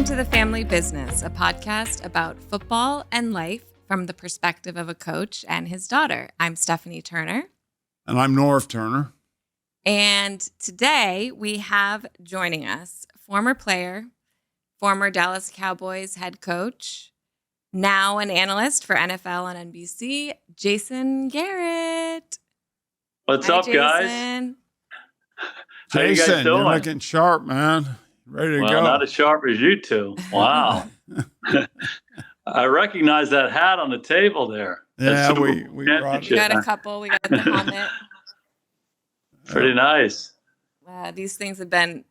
Welcome to The Family Business, a podcast about football and life from the perspective of a coach and his daughter. I'm Stephanie Turner. And I'm North Turner. And today we have joining us former player, former Dallas Cowboys head coach, now an analyst for NFL on NBC, Jason Garrett. What's Hi, up, Jason. guys? Jason, How you guys doing? You're looking sharp, man. Ready to go. Not as sharp as you two. Wow. I recognize that hat on the table there. Yeah, we got a couple. We got the helmet. Pretty nice. These things have been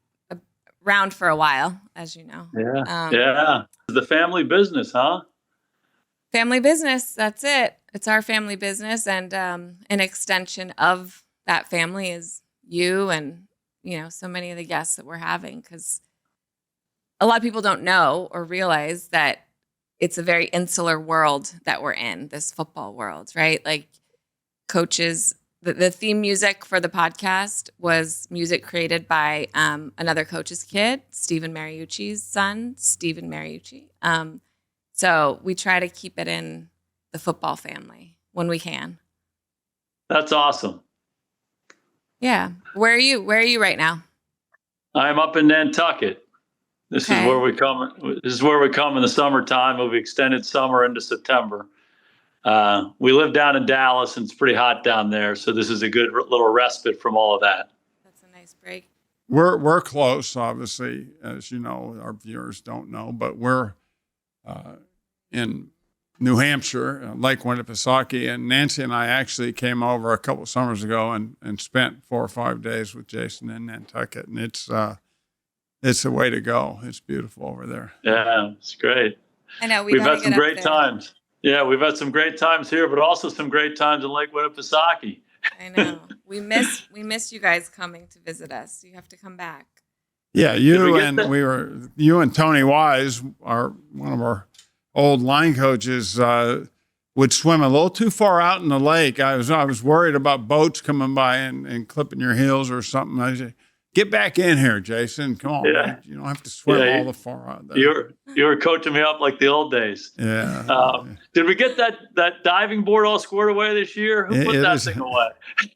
around for a while, as you know. Yeah. The family business, huh? Family business. That's it. It's our family business. And an extension of that family is you and, so many of the guests that we're having, because a lot of people don't know or realize that it's a very insular world that we're in, this football world, right? Like coaches, the theme music for the podcast was music created by another coach's kid, Stephen Mariucci's son, Stephen Mariucci. So we try to keep it in the football family when we can. That's awesome. Yeah. Where are you right now? I'm up in Nantucket. This is where we come. This is where we come in the summertime. We've extended summer into September. We live down in Dallas, and it's pretty hot down there. So this is a good little respite from all of that. That's a nice break. We're close, obviously, as you know. Our viewers don't know, but we're in New Hampshire, Lake Winnipesaukee, and Nancy and I actually came over a couple of summers ago and spent 4 or 5 days with Jason in Nantucket, and it's the way to go. It's beautiful over there. Yeah, it's great. I know we've had some great times. Yeah, we've had some great times here, but also some great times in Lake Winnipesaukee. I know. We miss you guys coming to visit us. You have to come back. Yeah, you and Tony Wise, one of our old line coaches, would swim a little too far out in the lake. I was worried about boats coming by and clipping your heels or something. I said, get back in here, Jason. Come on, man. You don't have to swim all the far out there. You were coaching me up like the old days. Yeah. Did we get that diving board all squared away this year? Who put that thing away?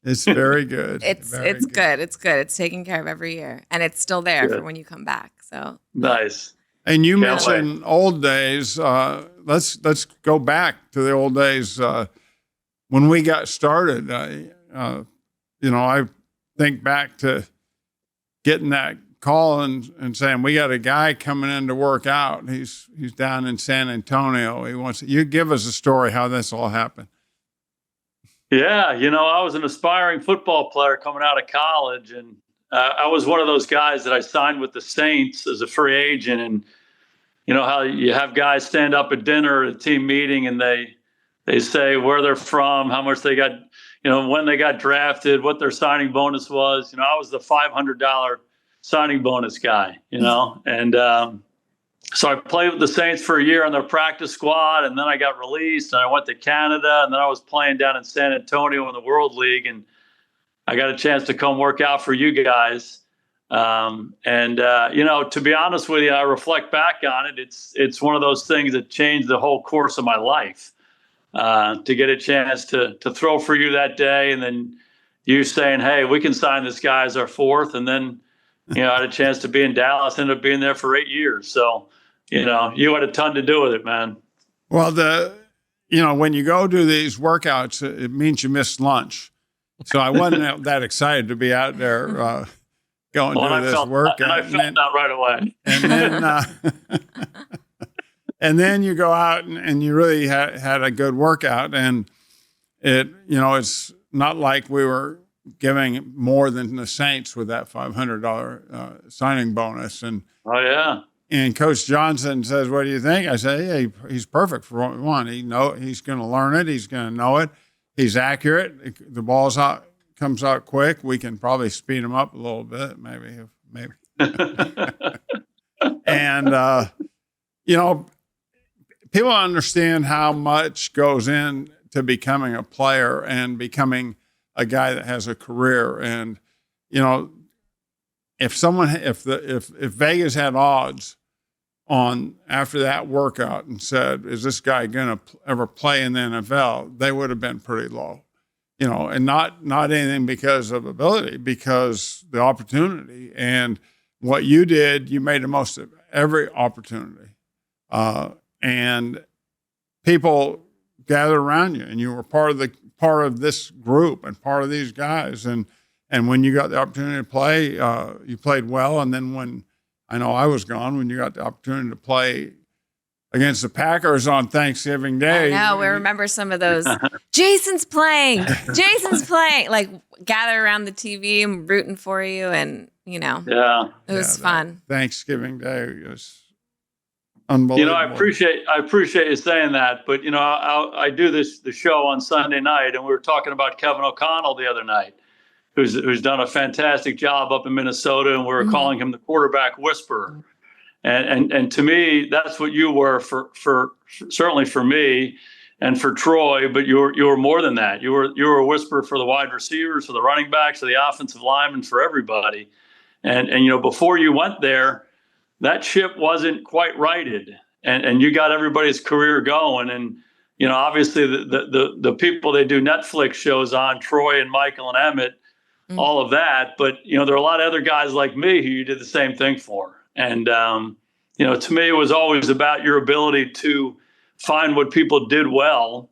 It's very good. It's good. It's good. It's taken care of every year, and it's still there for when you come back. So nice. And you mentioned old days. Let's go back to the old days when we got started. I think back to getting that call and saying, we got a guy coming in to work out. He's down in San Antonio. You give us a story how this all happened. Yeah. I was an aspiring football player coming out of college, and I was one of those guys that I signed with the Saints as a free agent. And how you have guys stand up at dinner at a team meeting and they say where they're from, how much they got, when they got drafted, what their signing bonus was. I was the $500 signing bonus guy, and so I played with the Saints for a year on their practice squad, and then I got released and I went to Canada, and then I was playing down in San Antonio in the World League, and I got a chance to come work out for you guys. To be honest with you, I reflect back on it. It's one of those things that changed the whole course of my life. To get a chance to throw for you that day, and then you saying, "Hey, we can sign this guy as our fourth," and then I had a chance to be in Dallas, ended up being there for 8 years. So you had a ton to do with it, man. Well, when you go do these workouts, it means you missed lunch. So I wasn't that excited to be out there going through this workout. And I felt that right away. And then you go out and you really had a good workout, and it's not like we were giving more than the Saints with that $500 signing bonus. And and Coach Johnson says, "What do you think?" I say, "Yeah, he's perfect for what we want. He's going to learn it. He's going to know it. He's accurate. The ball's out, comes out quick. We can probably speed him up a little bit, maybe." And people understand how much goes into becoming a player and becoming a guy that has a career. And, if Vegas had odds on after that workout and said, "Is this guy going to ever play in the NFL?" They would have been pretty low, and not anything because of ability, because the opportunity and what you did. You made the most of every opportunity, and people gathered around you, and you were part of this group and part of these guys, and when you got the opportunity to play, you played well. And then when I know I was gone, when you got the opportunity to play against the Packers on Thanksgiving Day. I know, we remember some of those. Jason's playing, like gather around the TV and rooting for you. And, it was fun. Thanksgiving Day was unbelievable. I appreciate you saying that, but I do the show on Sunday night, and we were talking about Kevin O'Connell the other night, who's done a fantastic job up in Minnesota, and we were calling him the quarterback whisperer. And to me, that's what you were for certainly for me and for Troy, but you were more than that. You were a whisperer for the wide receivers, for the running backs, for the offensive linemen, for everybody. And before you went there, that ship wasn't quite righted, and you got everybody's career going. And obviously the people they do Netflix shows on, Troy and Michael and Emmett, all of that. But there are a lot of other guys like me who you did the same thing for. And to me, it was always about your ability to find what people did well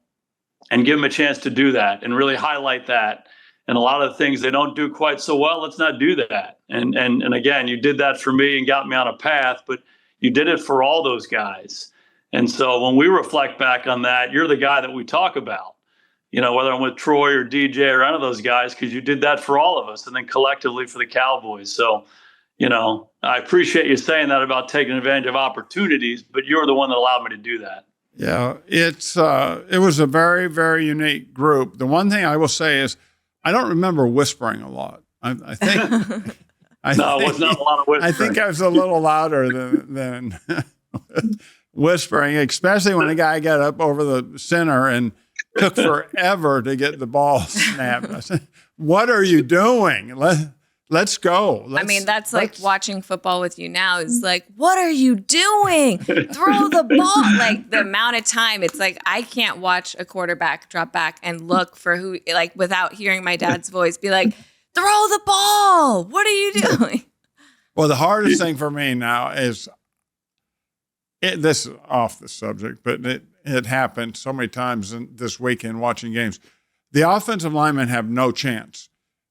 and give them a chance to do that and really highlight that. And a lot of the things they don't do quite so well, let's not do that. And again, you did that for me and got me on a path, but you did it for all those guys. And so when we reflect back on that, you're the guy that we talk about, whether I'm with Troy or DJ or any of those guys, because you did that for all of us and then collectively for the Cowboys. So, I appreciate you saying that about taking advantage of opportunities, but you're the one that allowed me to do that. Yeah, it was a very, very unique group. The one thing I will say is I don't remember whispering a lot. I think it was not a lot of whispering. I think I was a little louder than whispering, especially when a guy got up over the center and took forever to get the ball snapped. I said, "What are you doing? Let's go." That's like watching football with you now. It's like, what are you doing? Throw the ball. Like the amount of time, it's like I can't watch a quarterback drop back and look for who, like without hearing my dad's voice, be like, throw the ball. What are you doing? Well, the hardest thing for me now is, this is off the subject, but it happened so many times this weekend watching games. The offensive linemen have no chance.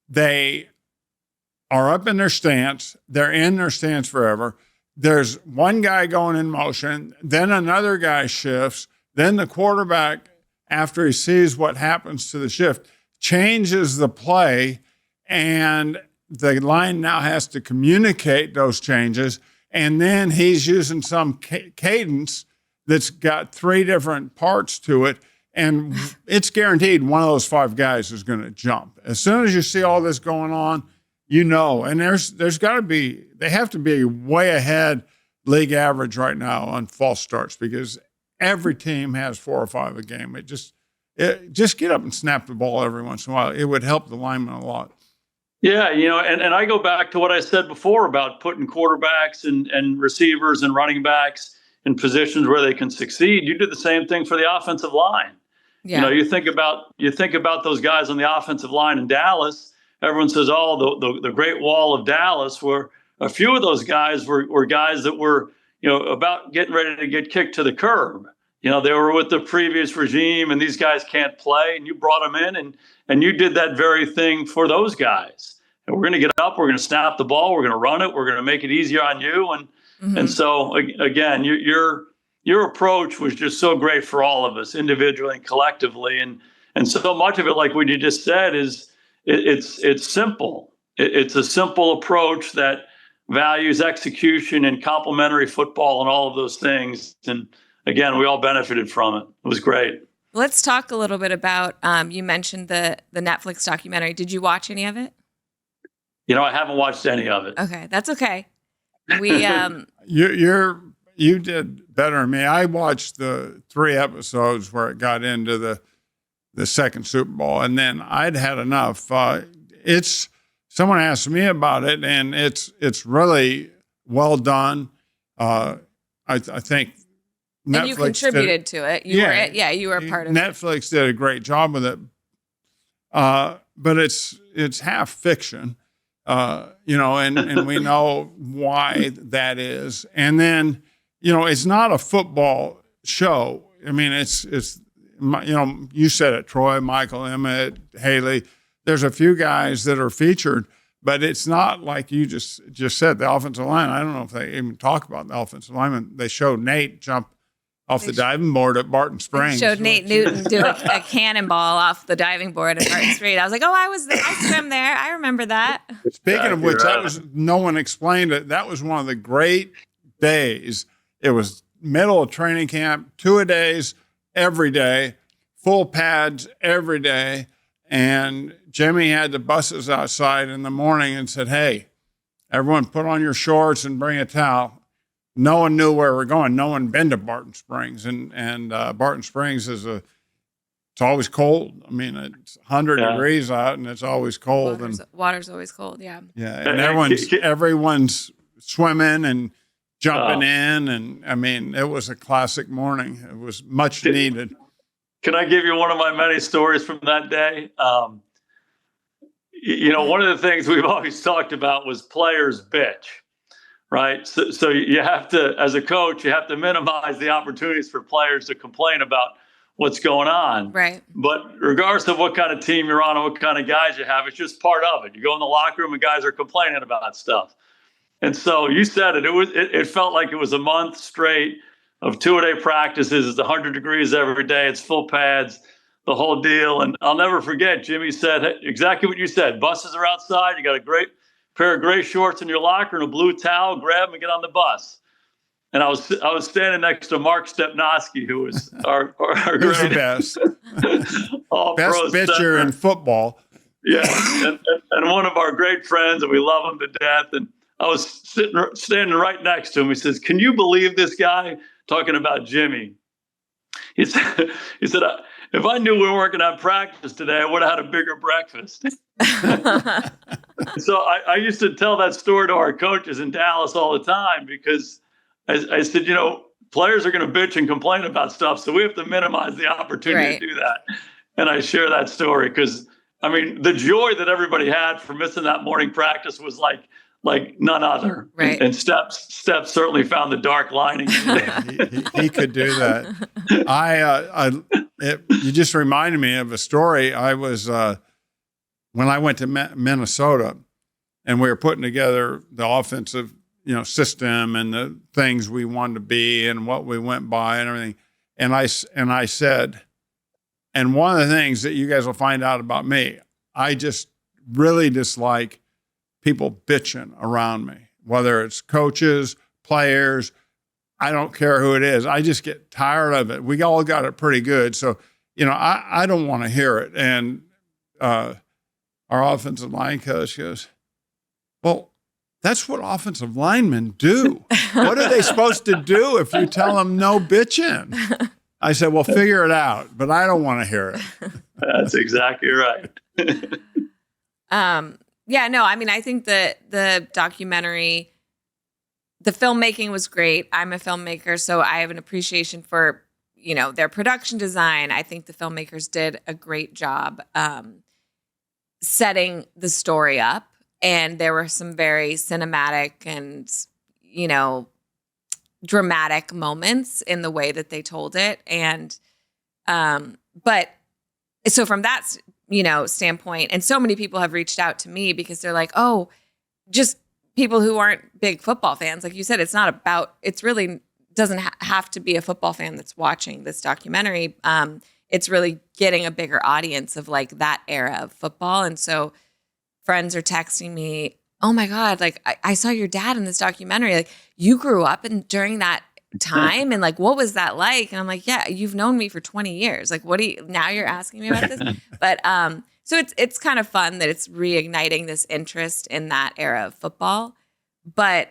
They are up in their stance. They're in their stance forever. There's one guy going in motion, then another guy shifts, then the quarterback, after he sees what happens to the shift, changes the play, and the line now has to communicate those changes, and then he's using some cadence that's got three different parts to it, and it's guaranteed one of those five guys is going to jump. As soon as you see all this going on, and there's got to be, they have to be way ahead league average right now on false starts, because every team has 4 or 5 a game. Just get up and snap the ball every once in a while. It would help the linemen a lot. Yeah, and I go back to what I said before about putting quarterbacks and receivers and running backs in positions where they can succeed. You did the same thing for the offensive line. Yeah. You think about those guys on the offensive line in Dallas. Everyone says, the Great Wall of Dallas, where a few of those guys were guys that were, about getting ready to get kicked to the curb. They were with the previous regime, and these guys can't play, and you brought them in, and you did that very thing for those guys. And we're going to get up, we're going to snap the ball, we're going to run it, we're going to make it easier on you. And so, again, your approach was just so great for all of us, individually and collectively. And so much of it, like what you just said, is it's simple. It's a simple approach that values execution and complementary football and all of those things. And again, we all benefited from it. It was great. Let's talk a little bit about, you mentioned the Netflix documentary. Did you watch any of it? I haven't watched any of it. Okay. That's okay. We, you did better than me. I watched the 3 episodes where it got into the second Super Bowl, and then I'd had enough. Someone asked me about it, and it's really well done. I think And Netflix you contributed to it. You were a part of it. Netflix did a great job with it. But it's half fiction, and we know why that is. And then, it's not a football show. I mean, it's you said it, Troy, Michael, Emmett, Haley. There's a few guys that are featured, but it's not like you just said, the offensive line. I don't know if they even talk about the offensive lineman. They showed Nate jump off the diving board at Barton Springs. Showed Nate Newton do a cannonball off the diving board at Barton Springs. I was like, I swim there. I remember that. Speaking of which, no one explained it. That was one of the great days. It was middle of training camp, 2-a-days every day, full pads every day. And Jimmy had the buses outside in the morning and said, "Hey, everyone put on your shorts and bring a towel." No one knew where we're going. No one been to Barton Springs. And Barton Springs it's always cold. I mean, it's 100 degrees out and it's always cold. Water's always cold, yeah. Yeah, and everyone's swimming and jumping in. And, I mean, it was a classic morning. It was much needed. Can I give you one of my many stories from that day? One of the things we've always talked about was players bitch. Right. So you have to, as a coach, you have to minimize the opportunities for players to complain about what's going on. Right. But regardless of what kind of team you're on and what kind of guys you have, it's just part of it. You go in the locker room and guys are complaining about stuff. And so you said it. It felt like it was a month straight of 2-a-day practices. It's 100 degrees every day. It's full pads, the whole deal. And I'll never forget, Jimmy said exactly what you said. Buses are outside. You got a great pair of gray shorts in your locker and a blue towel, grab them and get on the bus. And I was standing next to Mark Stepnoski, who was our Who's the best? Best pitcher in football. Yeah, and one of our great friends, and we love him to death. And I was standing right next to him. He says, "Can you believe this guy?" Talking about Jimmy. He said, "If I knew we weren't going to have practice today, I would have had a bigger breakfast." So I used to tell that story to our coaches in Dallas all the time because I said, players are going to bitch and complain about stuff, so we have to minimize the opportunity to do that. And I share that story because, I mean, the joy that everybody had for missing that morning practice was like none other. Right. And Steps certainly found the dark lining. he could do that. You just reminded me of a story. I was when I went to Minnesota, and we were putting together the offensive, system and the things we wanted to be and what we went by and everything. And I said, and one of the things that you guys will find out about me, I just really dislike people bitching around me, whether it's coaches, players, I don't care who it is. I just get tired of it. We all got it pretty good. So, I don't want to hear it. And our offensive line coach goes, "Well, that's what offensive linemen do. What are they supposed to do if you tell them no bitching?" I said, "Well, figure it out, but I don't want to hear it." That's exactly right. Yeah, no, I mean, I think the documentary, the filmmaking was great. I'm a filmmaker, so I have an appreciation for, their production design. I think the filmmakers did a great job setting the story up. And there were some very cinematic and, dramatic moments in the way that they told it. And, but so from that, standpoint, and so many people have reached out to me because they're like, "Oh, just people who aren't big football fans." Like you said, it's really doesn't have to be a football fan that's watching this documentary. It's really getting a bigger audience of like that era of football. And so friends are texting me, "Oh my God, like I saw your dad in this documentary. Like you grew up during that time and like what was that like?" And I'm like, "Yeah, you've known me for 20 years. Like now you're asking me about this?" But so it's kind of fun that it's reigniting this interest in that era of football. But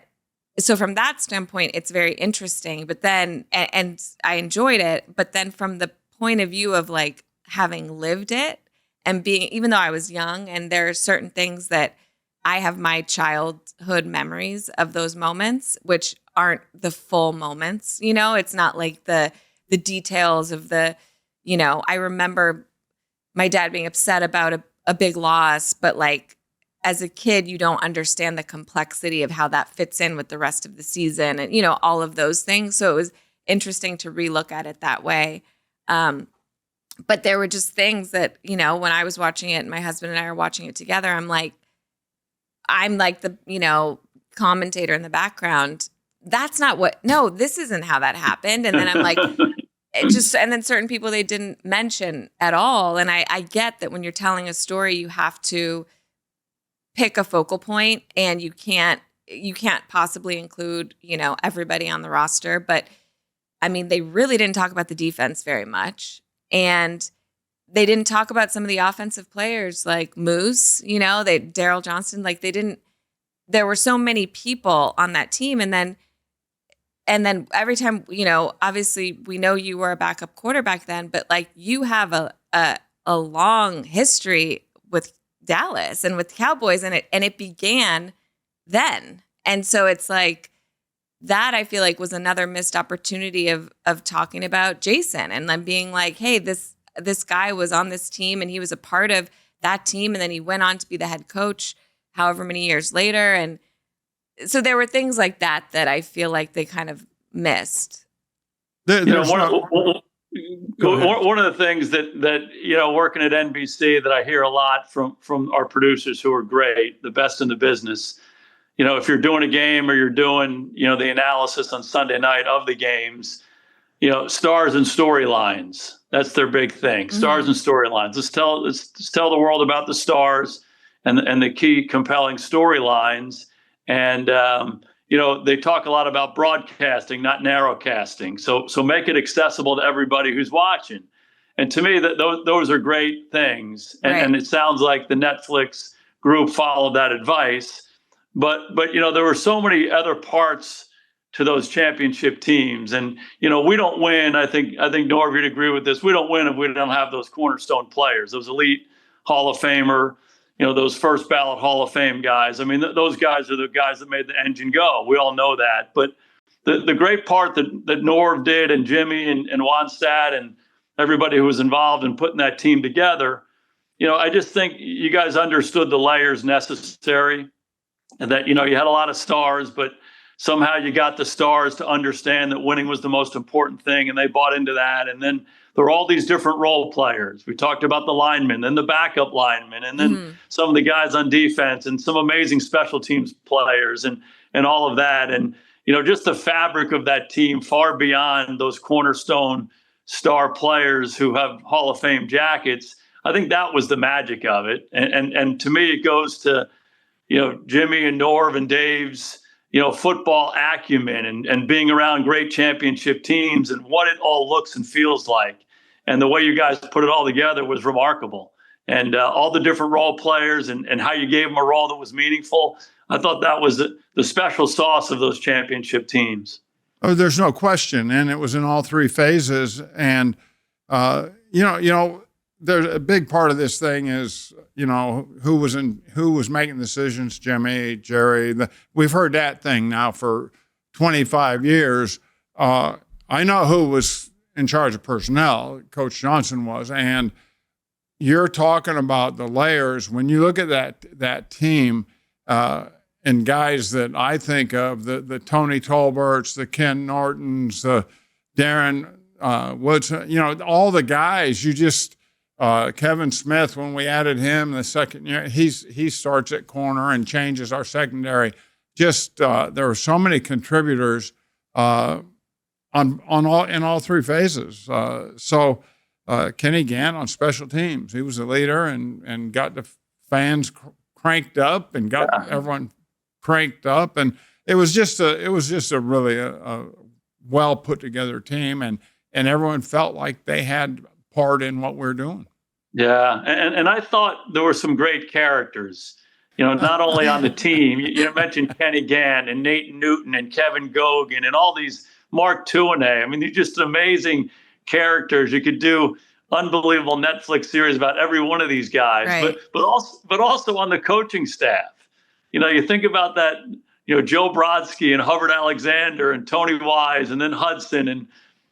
so from that standpoint, it's very interesting. But then and I enjoyed it, but then from the point of view of like having lived it and being, even though I was young, and there are certain things that I have my childhood memories of those moments, which aren't the full moments, it's not like the details of I remember my dad being upset about a big loss, but like as a kid, you don't understand the complexity of how that fits in with the rest of the season and, all of those things. So it was interesting to relook at it that way. But there were just things that, when I was watching it and my husband and I are watching it together, I'm like the, commentator in the background. That's not this isn't how that happened. And then I'm like, and then certain people they didn't mention at all. And I get that when you're telling a story, you have to pick a focal point and you can't possibly include, everybody on the roster. But I mean, they really didn't talk about the defense very much. And they didn't talk about some of the offensive players like Moose, Daryl Johnston, there were so many people on that team. And then every time, obviously we know you were a backup quarterback then, but like you have a long history with Dallas and with Cowboys and it began then. And so it's like that I feel like was another missed opportunity of talking about Jason and then being like, hey, this guy was on this team and he was a part of that team. And then he went on to be the head coach however many years later. And so there were things like that I feel like they kind of missed. One of the things that working at NBC that I hear a lot from our producers who are great, the best in the business, if you're doing a game or you're doing, the analysis on Sunday night of the games, stars and storylines, that's their big thing. Stars and storylines. Let's tell the world about the stars and the key compelling storylines. And, they talk a lot about broadcasting, not narrowcasting. So make it accessible to everybody who's watching. And to me, those are great things. And it sounds like the Netflix group followed that advice. But there were so many other parts to those championship teams. And, we don't win. I think Norv, you'd agree with this. We don't win if we don't have those cornerstone players, those elite Hall of Famer, those first ballot Hall of Fame guys. I mean, those guys are the guys that made the engine go. We all know that. But the great part that Norv did and Jimmy and Wannstedt and everybody who was involved in putting that team together, I just think you guys understood the layers necessary and that, you had a lot of stars, but somehow you got the stars to understand that winning was the most important thing. And they bought into that. And then there were all these different role players. We talked about the linemen, then the backup linemen, and then some of the guys on defense and some amazing special teams players and all of that. And, just the fabric of that team far beyond those cornerstone star players who have Hall of Fame jackets. I think that was the magic of it. And to me, it goes to, Jimmy and Norv and Dave's, football acumen and being around great championship teams and what it all looks and feels like. And the way you guys put it all together was remarkable. And all the different role players and how you gave them a role that was meaningful. I thought that was the special sauce of those championship teams. Oh, there's no question. And it was in all three phases. And, there's a big part of this thing is, who was making decisions, Jimmy, Jerry. We've heard that thing now for 25 years. I know who was in charge of personnel. Coach Johnson was. And you're talking about the layers. When you look at that team and guys that I think of, the Tony Tolberts, the Ken Nortons, the Darren Woods, all the guys, you just – Kevin Smith, when we added him the second year, he starts at corner and changes our secondary. Just there were so many contributors in all three phases. So Kenny Gant on special teams, he was a leader and got the fans cranked up and got everyone cranked up, and it was just a really well put together team, and everyone felt like they had part in what we're doing. Yeah, and I thought there were some great characters, not only on the team. You mentioned Kenny Gant and Nate Newton and Kevin Gogan and all these Mark Tuanay. I mean, they're just amazing characters. You could do unbelievable Netflix series about every one of these guys, right. but also on the coaching staff. You think about that, Joe Brodsky and Hubbard Alexander and Tony Wise and then Hudson and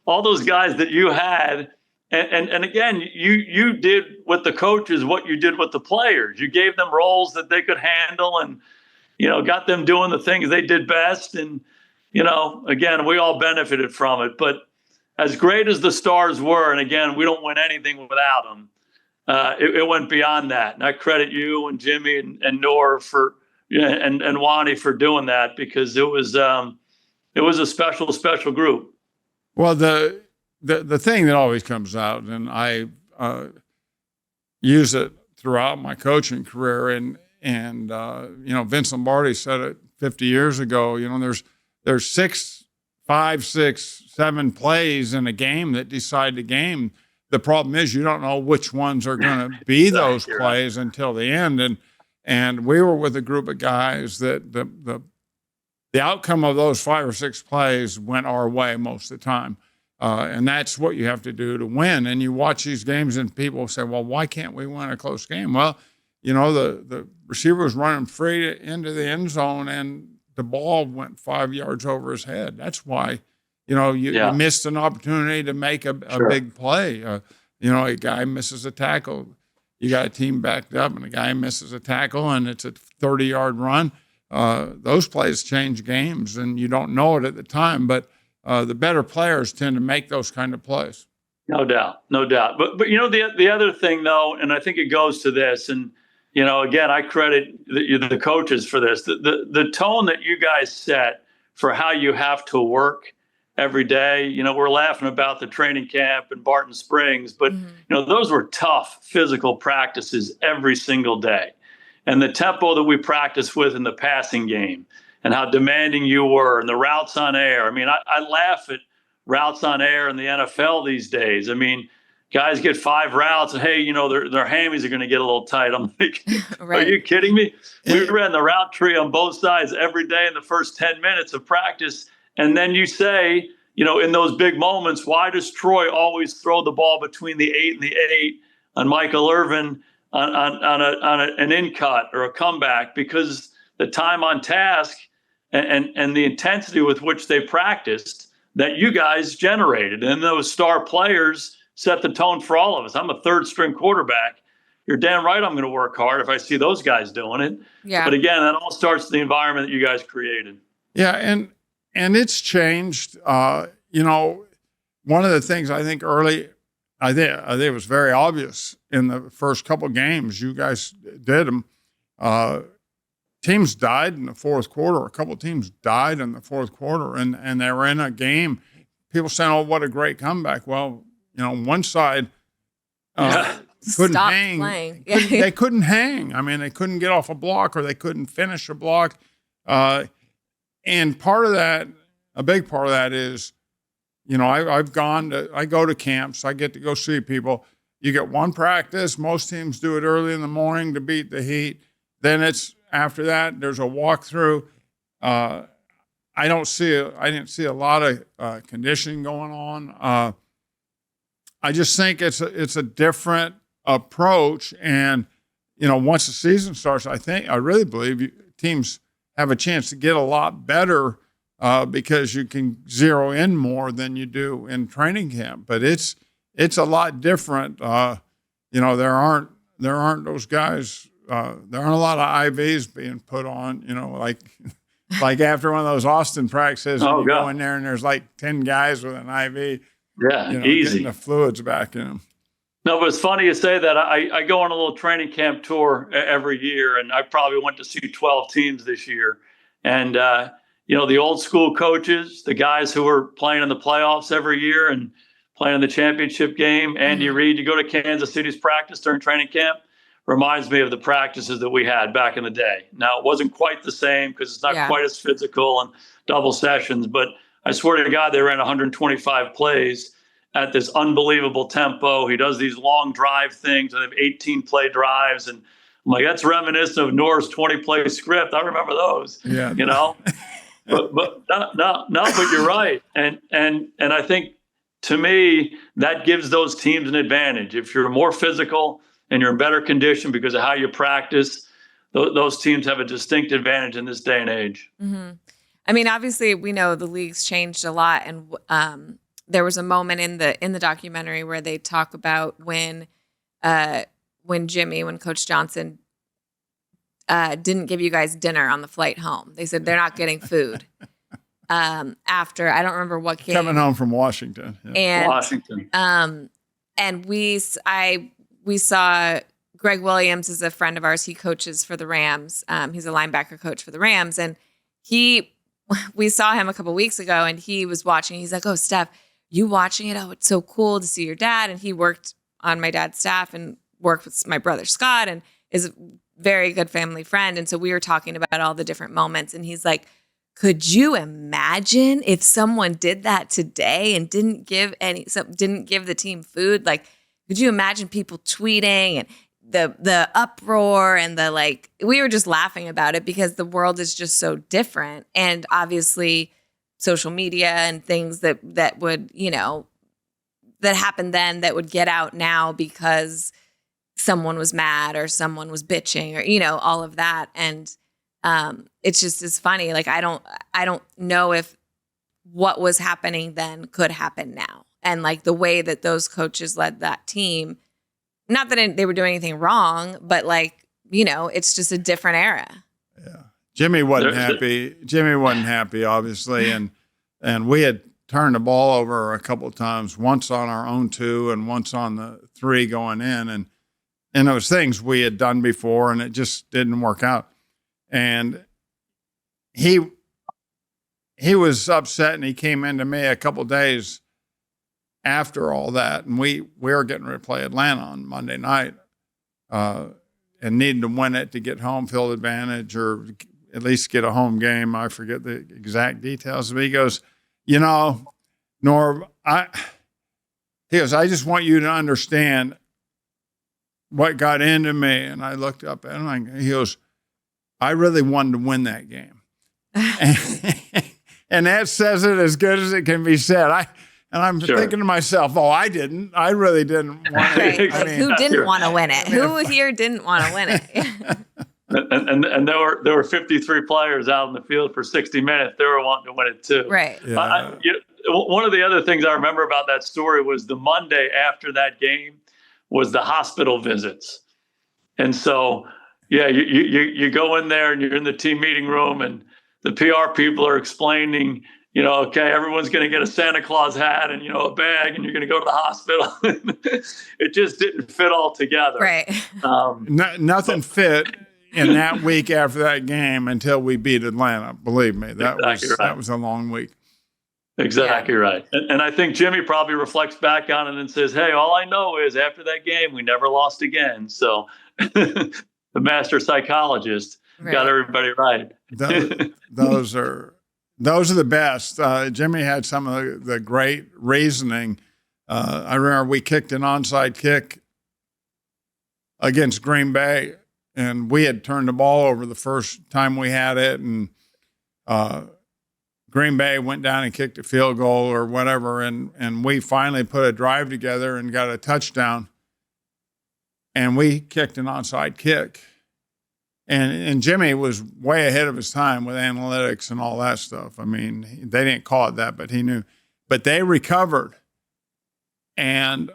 all those guys that you had. And again, you did with the coaches what you did with the players. You gave them roles that they could handle and, got them doing the things they did best. And, again, we all benefited from it. But as great as the Stars were, and again, we don't win anything without them, it went beyond that. And I credit you and Jimmy and Nor and Wani for doing that, because it was a special group. Well, the thing that always comes out, and I use it throughout my coaching career, and Vince Lombardi said it 50 years ago. There's 5, 6, 7 plays in a game that decide the game. The problem is you don't know which ones are going to be those plays until the end. And we were with a group of guys that the outcome of those 5 or 6 plays went our way most of the time. And that's what you have to do to win. And you watch these games and people say, well, why can't we win a close game? Well, the receiver was running free into the end zone and the ball went 5 yards over his head. That's why, you missed an opportunity to make a big play. A guy misses a tackle. You got a team backed up and a guy misses a tackle and it's a 30-yard run. Those plays change games and you don't know it at the time, but the better players tend to make those kind of plays. No doubt. But the other thing though, and I think it goes to this, and again, I credit the coaches for this. The tone that you guys set for how you have to work every day. We're laughing about the training camp in Barton Springs, but those were tough physical practices every single day, and the tempo that we practiced with in the passing game, and how demanding you were, and the routes on air. I mean, I laugh at routes on air in the NFL these days. I mean, guys get 5 routes, and hey, their hammies are going to get a little tight. I'm like, right. Are you kidding me? We ran the route tree on both sides every day in the first 10 minutes of practice, and then you say, in those big moments, why does Troy always throw the ball between the 8 and the 8 on Michael Irvin on an in cut or a comeback? Because the time on task and the intensity with which they practiced that you guys generated. And those star players set the tone for all of us. I'm a 3rd-string quarterback. You're damn right I'm going to work hard if I see those guys doing it. Yeah. But again, that all starts with the environment that you guys created. Yeah, and it's changed. One of the things I think early, I think it was very obvious in the first couple of games you guys did them. Teams died in the fourth quarter. A couple of teams died in the fourth quarter, and they were in a game. People saying, "Oh, what a great comeback!" Well, one side couldn't hang. They couldn't hang. I mean, they couldn't get off a block, or they couldn't finish a block. And part of that, a big part of that is, I go to camps. I get to go see people. You get one practice. Most teams do it early in the morning to beat the heat. Then after that, there's a walkthrough. I didn't see a lot of conditioning going on. I just think it's a different approach. And, once the season starts, I really believe teams have a chance to get a lot better because you can zero in more than you do in training camp. But it's a lot different. There aren't those guys. There aren't a lot of IVs being put on, like after one of those Austin practices, you go in there and there's like 10 guys with an IV. Yeah, easy. Getting the fluids back in them. No, but it's funny you say that. I go on a little training camp tour every year, and I probably went to see 12 teams this year. And, the old school coaches, the guys who were playing in the playoffs every year and playing in the championship game, Andy Reid, you go to Kansas City's practice during training camp, reminds me of the practices that we had back in the day. Now, it wasn't quite the same because it's not quite as physical and double sessions, but I swear to God, they ran 125 plays at this unbelievable tempo. He does these long drive things, and they have 18-play drives. And I'm like, that's reminiscent of Nor's 20-play script. I remember those, but you're right. And I think, to me, that gives those teams an advantage. If you're more physical and you're in better condition because of how you practice, those teams have a distinct advantage in this day and age. Mm-hmm. I mean, obviously, we know the league's changed a lot, and there was a moment in the documentary where they talk about when Coach Johnson didn't give you guys dinner on the flight home. They said they're not getting food. After, I don't remember what game. Coming home from Washington. Yeah. And Washington. And we saw Greg Williams is a friend of ours. He coaches for the Rams. He's a linebacker coach for the Rams. And we saw him a couple weeks ago, and he was watching. He's like, "Oh, Steph, you watching it? Oh, it's so cool to see your dad." And he worked on my dad's staff and worked with my brother Scott, and is a very good family friend. And so we were talking about all the different moments, and he's like, "Could you imagine if someone did that today and didn't give the team food? Like, could you imagine people tweeting and the uproar and we were just laughing about it because the world is just so different. And obviously social media and things that would, that happened then that would get out now because someone was mad or someone was bitching or, all of that. And it's just as funny. Like, I don't know if what was happening then could happen now. And the way that those coaches led that team, not that they were doing anything wrong, but it's just a different era. Yeah. Jimmy wasn't happy, obviously. And we had turned the ball over a couple of times, once on our own 2 and once on the 3 going in. And those things we had done before, and it just didn't work out. And he was upset, and he came into me a couple of days after all that, and we were getting ready to play Atlanta on Monday night, and needing to win it to get home field advantage or at least get a home game. I forget the exact details, but he goes, Norv, I just want you to understand what got into me. And I looked up at him, he goes, I really wanted to win that game. And that says it as good as it can be said. I'm thinking to myself, I didn't. I really didn't want it. Right. Who didn't want to win it? Who here didn't want to win it? and there were 53 players out in the field for 60 minutes. They were wanting to win it too. Right. Yeah. One of the other things I remember about that story was the Monday after that game was the hospital visits. And so, you go in there and you're in the team meeting room, and the PR people are explaining, okay, everyone's going to get a Santa Claus hat and, a bag, and you're going to go to the hospital. It just didn't fit all together. Right. Nothing fit in that week after that game until we beat Atlanta. Believe me, that was a long week. Exactly right. And I think Jimmy probably reflects back on it and says, hey, all I know is after that game, we never lost again. So the master psychologist got everybody right. Those are the best. Jimmy had some of the great reasoning. I remember we kicked an onside kick against Green Bay, and we had turned the ball over the first time we had it, and Green Bay went down and kicked a field goal or whatever, and we finally put a drive together and got a touchdown, and we kicked an onside kick. And Jimmy was way ahead of his time with analytics and all that stuff. I mean, they didn't call it that, but he knew. But they recovered, and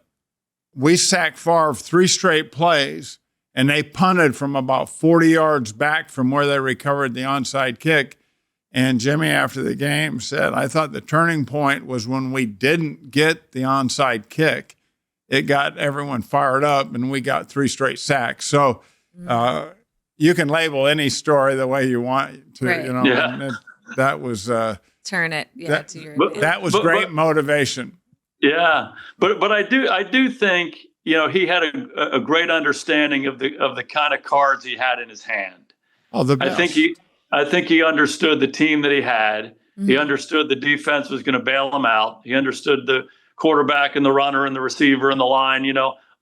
we sacked Favre 3 straight plays, and they punted from about 40 yards back from where they recovered the onside kick. And Jimmy, after the game, said, I thought the turning point was when we didn't get the onside kick. It got everyone fired up, and we got 3 straight sacks. So you can label any story the way you want to, right. And that was turn it to your advantage. That was great motivation. Yeah, but I do think he had a great understanding of the kind of cards he had in his hand. Oh, the best. I think he understood the team that he had. Mm-hmm. He understood the defense was going to bail him out. He understood the quarterback and the runner and the receiver and the line,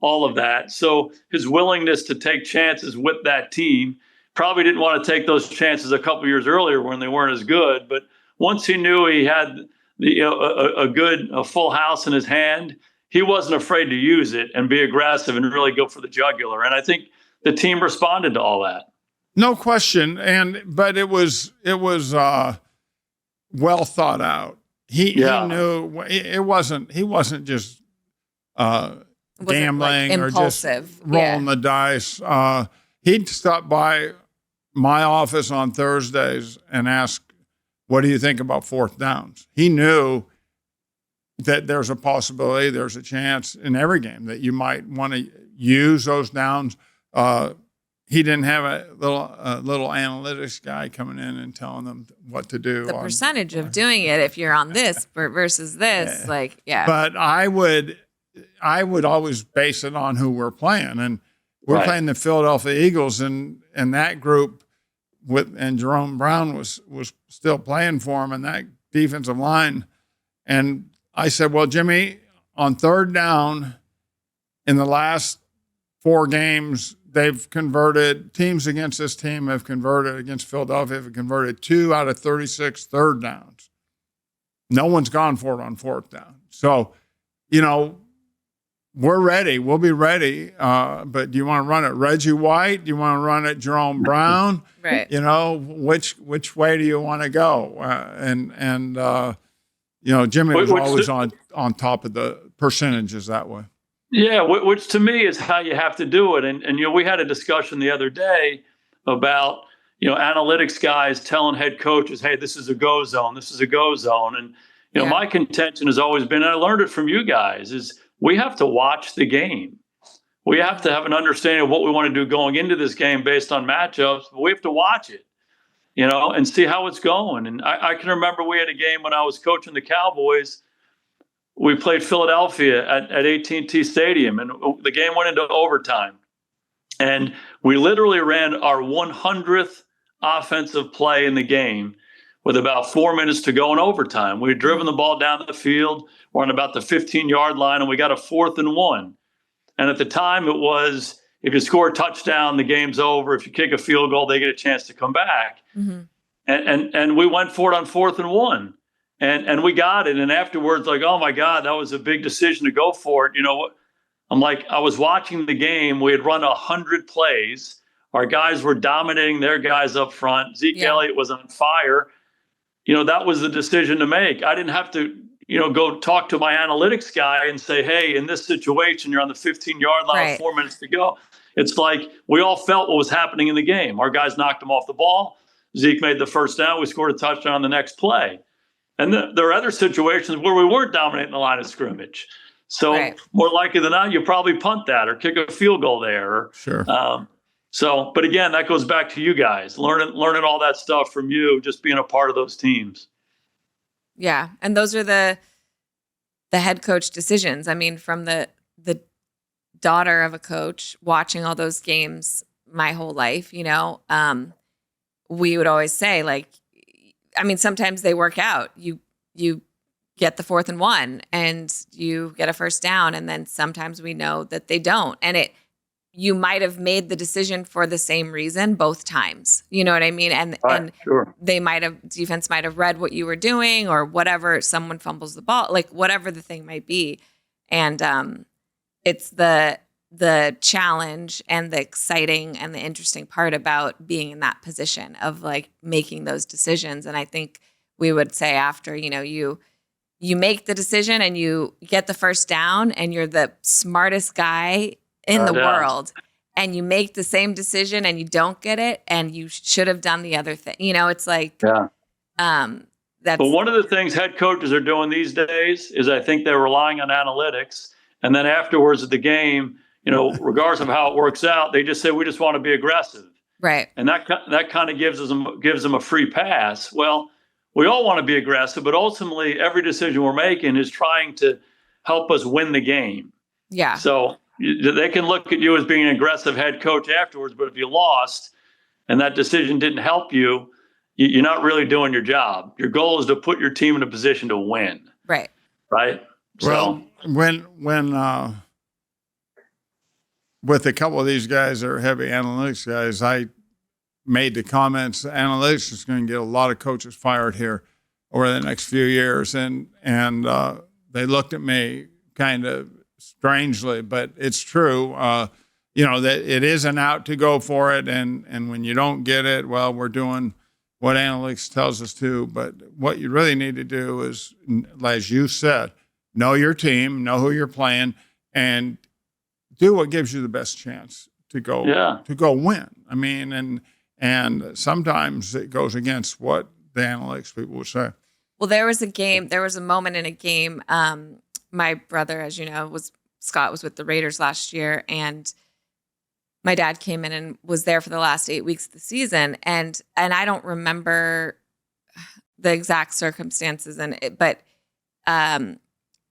all of that. So his willingness to take chances with that team, probably didn't want to take those chances a couple years earlier when they weren't as good. But once he knew he had a full house in his hand, he wasn't afraid to use it and be aggressive and really go for the jugular. And I think the team responded to all that. No question. But it was well thought out. He knew he wasn't just gambling like or just impulsive. rolling the dice. He'd stop by my office on Thursdays and ask, "What do you think about fourth downs?" He knew that there's a possibility, there's a chance in every game that you might want to use those downs. He didn't have a little analytics guy coming in and telling them what to do. The percentage of doing it if you're on this versus this, But I would always base it on who we're playing, and we're playing the Philadelphia Eagles, and that group and Jerome Brown was still playing for him, and that defensive line. And I said, well, Jimmy, on third down in the last 4 games, they've converted, teams against this team have converted, against Philadelphia, have converted 2 out of 36 third downs. No one's gone for it on fourth down. So, we're ready. We'll be ready. But do you want to run it Reggie White? Do you want to run it Jerome Brown? Right. Which way do you want to go? Jimmy was always on top of the percentages that way. Yeah, which to me is how you have to do it. And we had a discussion the other day about, analytics guys telling head coaches, hey, this is a go zone. This is a go zone. And, my contention has always been, and I learned it from you guys, is we have to watch the game. We have to have an understanding of what we want to do going into this game based on matchups, but we have to watch it, and see how it's going. And I can remember we had a game when I was coaching the Cowboys. We played Philadelphia at AT&T Stadium, and the game went into overtime. And we literally ran our 100th offensive play in the game with about 4 minutes to go in overtime. We had driven the ball down the field. We're on about the 15-yard line, and we got a 4th and 1. And at the time, it was, if you score a touchdown, the game's over. If you kick a field goal, they get a chance to come back. Mm-hmm. And we went for it on 4th and 1. And we got it. And afterwards, like, oh, my God, that was a big decision to go for it. I'm like, I was watching the game. We had run 100 plays. Our guys were dominating their guys up front. Zeke Elliott was on fire. That was the decision to make. I didn't have to, go talk to my analytics guy and say, hey, in this situation, you're on the 15-yard line, right. 4 minutes to go. It's like we all felt what was happening in the game. Our guys knocked him off the ball. Zeke made the first down. We scored a touchdown on the next play. And there are other situations where we weren't dominating the line of scrimmage. So more likely than not, you probably punt that or kick a field goal there. Sure. But again, that goes back to you guys, learning all that stuff from you, just being a part of those teams. Yeah. And those are the head coach decisions. I mean, from the daughter of a coach watching all those games my whole life, we would always say, like, I mean, sometimes they work out. You get the 4th and 1 and you get a first down. And then sometimes we know that they don't. And you might have made the decision for the same reason both times. You know what I mean? And sure. Defense might have read what you were doing or whatever. Someone fumbles the ball, like whatever the thing might be. And it's the challenge and the exciting and the interesting part about being in that position of like making those decisions. And I think we would say after, you make the decision and you get the first down and you're the smartest guy in the world, and you make the same decision and you don't get it and you should have done the other thing. It's like, but one of the things head coaches are doing these days is I think they're relying on analytics. And then afterwards at the game, regardless of how it works out, they just say, we just want to be aggressive. Right. And that kind of gives them a free pass. Well, we all want to be aggressive, but ultimately every decision we're making is trying to help us win the game. Yeah. So they can look at you as being an aggressive head coach afterwards, but if you lost and that decision didn't help you, you're not really doing your job. Your goal is to put your team in a position to win. Right. Right. Well, when with a couple of these guys that are heavy analytics guys, I made the comments, analytics is going to get a lot of coaches fired here over the next few years. And they looked at me kind of strangely, but it's true. that it isn't out to go for it. And when you don't get it, well, we're doing what analytics tells us to. But what you really need to do is, as you said, know your team, know who you're playing, and do what gives you the best chance to go win. I mean, and sometimes it goes against what the analytics people would say. Well, there was a moment in a game. My brother, as you know, Scott was with the Raiders last year, and my dad came in and was there for the last 8 weeks of the season. And I don't remember the exact circumstances, but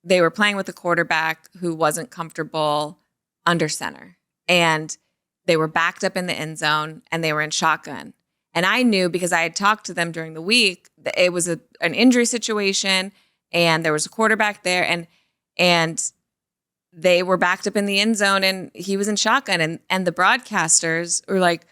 they were playing with a quarterback who wasn't comfortable under center, and they were backed up in the end zone, and they were in shotgun. And I knew, because I had talked to them during the week, that it was an injury situation, and there was a quarterback there, and they were backed up in the end zone, and he was in shotgun. And the broadcasters were like,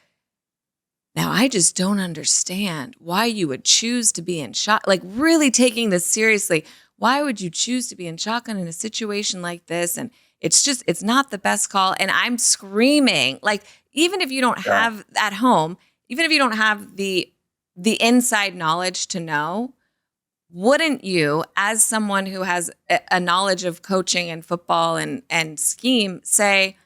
now I just don't understand why you would choose to be in shotgun, like really taking this seriously. Why would you choose to be in shotgun in a situation like this? And it's not the best call. And I'm screaming, like, even if you don't have at home, even if you don't have the inside knowledge to know, wouldn't you, as someone who has a knowledge of coaching and football and scheme, say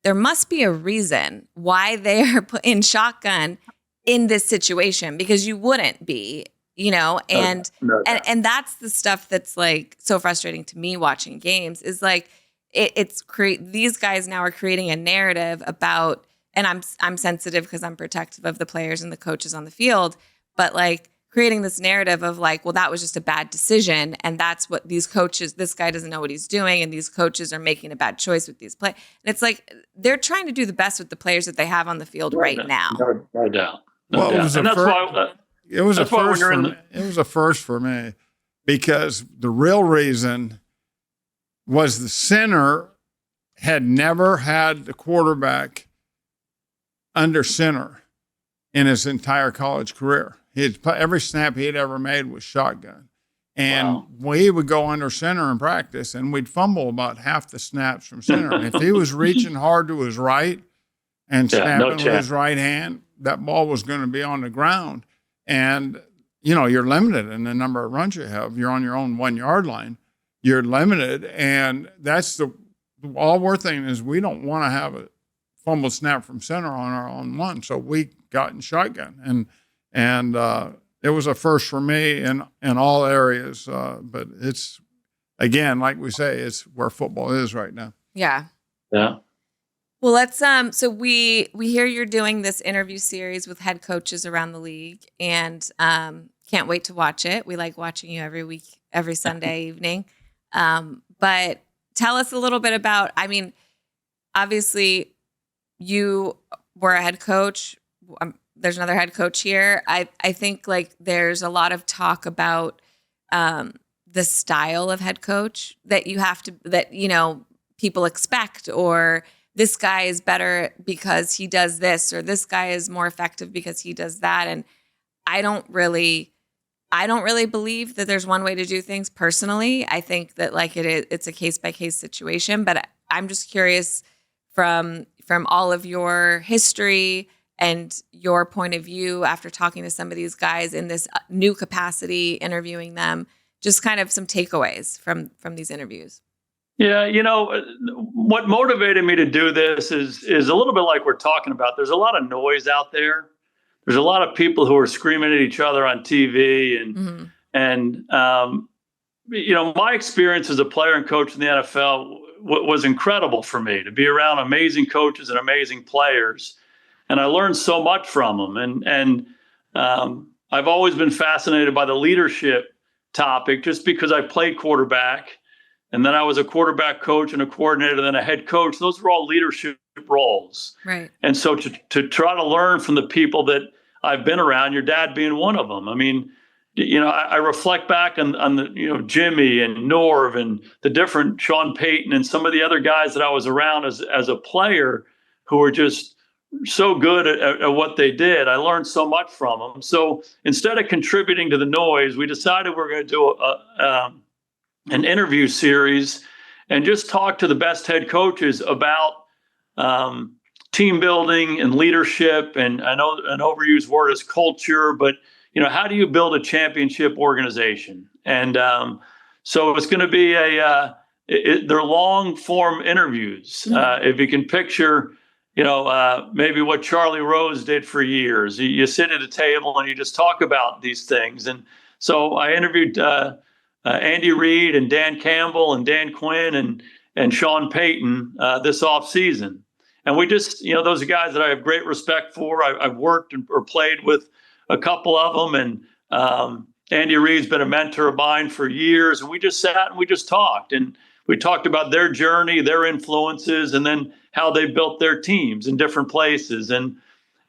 there must be a reason why they are put in shotgun in this situation? Because you wouldn't be, and that's the stuff that's like so frustrating to me watching games, is like these guys now are creating a narrative about, and I'm sensitive because I'm protective of the players and the coaches on the field, but like creating this narrative of like, well, that was just a bad decision, and that's what these coaches, this guy doesn't know what he's doing, and these coaches are making a bad choice with these play. And it's like they're trying to do the best with the players that they have on the field right now. No doubt. Well, doubt. It was a first for me, because the real reason was the center had never had the quarterback under center in his entire college career. Every snap he had ever made was shotgun. And we would go under center in practice, and we'd fumble about half the snaps from center. And if he was reaching hard to his right and snapping with his right hand, that ball was going to be on the ground. And, you're limited in the number of runs you have. You're on your own 1 yard line. You're limited. And that's all we're thinking is we don't want to have a fumble snap from center on our own one. So we got in shotgun. And it was a first for me in all areas. But it's, again, like we say, it's where football is right now. Yeah. Yeah. Well, let's so we hear you're doing this interview series with head coaches around the league, and can't wait to watch it. We like watching you every week, every Sunday evening. But tell us a little bit about, obviously you were a head coach. There's another head coach here. I think like there's a lot of talk about the style of head coach that people expect, or this guy is better because he does this, or this guy is more effective because he does that. And I don't really believe that there's one way to do things personally. I think that like it's a case by case situation, but I'm just curious from all of your history and your point of view after talking to some of these guys in this new capacity, interviewing them, just kind of some takeaways from these interviews. Yeah, what motivated me to do this is a little bit like we're talking about. There's a lot of noise out there. There's a lot of people who are screaming at each other on TV, and my experience as a player and coach in the NFL was incredible for me, to be around amazing coaches and amazing players, and I learned so much from them. And I've always been fascinated by the leadership topic, just because I played quarterback. And then I was a quarterback coach and a coordinator, then a head coach. Those were all leadership roles. Right. And so to try to learn from the people that I've been around, your dad being one of them. I reflect back on the, Jimmy and Norv and the different Sean Payton and some of the other guys that I was around as a player who were just so good at what they did. I learned so much from them. So instead of contributing to the noise, we decided we're going to do an interview series and just talk to the best head coaches about team building and leadership. And I know an overused word is culture, but how do you build a championship organization? And so it's going to be they're long form interviews. If you can picture, maybe what Charlie Rose did for years. You sit at a table and you just talk about these things. And so I interviewed Andy Reid and Dan Campbell and Dan Quinn and Sean Payton this off season. And we just, those are guys that I have great respect for. I've worked or played with a couple of them. And Andy Reid's been a mentor of mine for years. And we just sat and we just talked. And we talked about their journey, their influences, and then how they built their teams in different places. And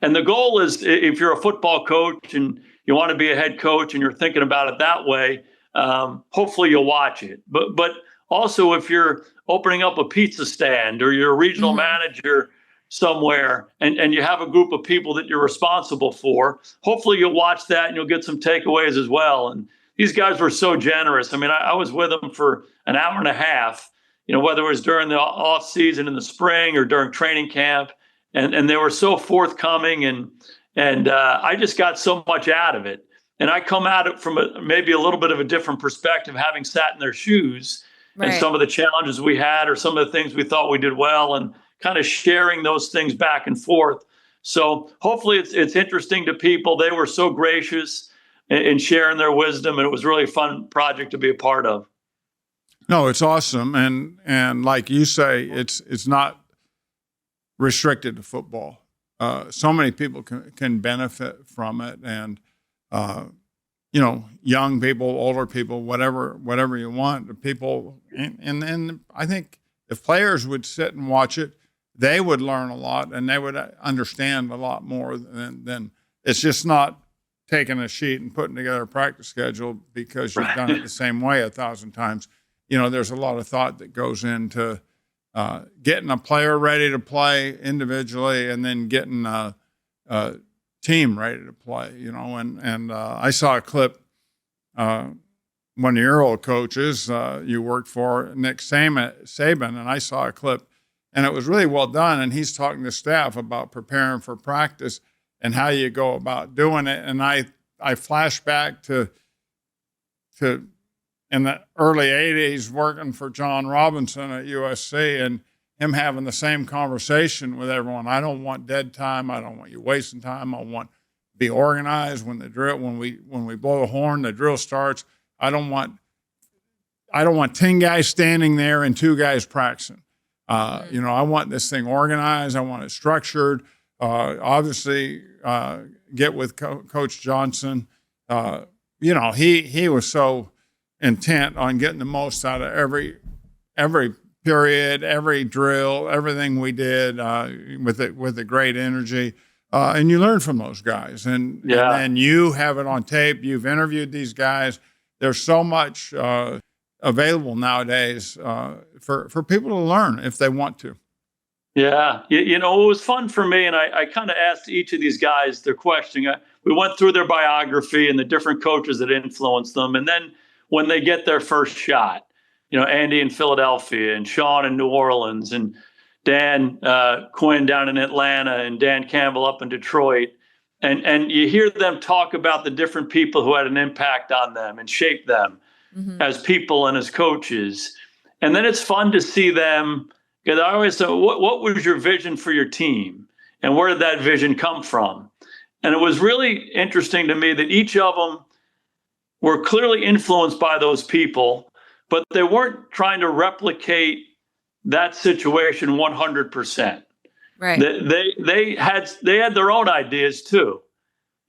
the goal is, if you're a football coach and you want to be a head coach and you're thinking about it that way, hopefully you'll watch it. But also, if you're opening up a pizza stand or you're a regional manager somewhere and you have a group of people that you're responsible for, hopefully you'll watch that and you'll get some takeaways as well. And these guys were so generous. I mean, I was with them for an hour and a half, whether it was during the off season in the spring or during training camp. And they were so forthcoming and I just got so much out of it. And I come at it from maybe a little bit of a different perspective, having sat in their shoes and some of the challenges we had or some of the things we thought we did well, and kind of sharing those things back and forth. So hopefully it's interesting to people. They were so gracious in sharing their wisdom, and it was really a fun project to be a part of. No, it's awesome. And like you say, it's not restricted to football. So many people can benefit from it. And, young people, older people, whatever you want, the people. And I think if players would sit and watch it, they would learn a lot and they would understand a lot more than it's just not taking a sheet and putting together a practice schedule because you've done it the same way 1,000 times. There's a lot of thought that goes into getting a player ready to play individually and then getting a team ready to play, and I saw a clip, one of your old coaches you worked for, Nick Saban, and I saw a clip, and it was really well done, and he's talking to staff about preparing for practice and how you go about doing it, and I flash back to in the early 80s working for John Robinson at USC and him having the same conversation with everyone. I don't want dead time. I don't want you wasting time. I want to be organized when we blow the horn, the drill starts. I don't want 10 guys standing there and 2 guys practicing. I want this thing organized. I want it structured. Obviously, get with Coach Johnson. He was so intent on getting the most out of every period, every drill, everything we did with a great energy. And you learn from those guys. And then you have it on tape. You've interviewed these guys. There's so much available nowadays for people to learn if they want to. Yeah. It was fun for me. And I kind of asked each of these guys their question. We went through their biography and the different coaches that influenced them. And then when they get their first shot, Andy in Philadelphia and Sean in New Orleans and Dan Quinn down in Atlanta and Dan Campbell up in Detroit. And you hear them talk about the different people who had an impact on them and shaped them as people and as coaches. And then it's fun to see them, because I always say, what was your vision for your team? And where did that vision come from? And it was really interesting to me that each of them were clearly influenced by those people, but they weren't trying to replicate that situation 100%. Right. They had their own ideas too.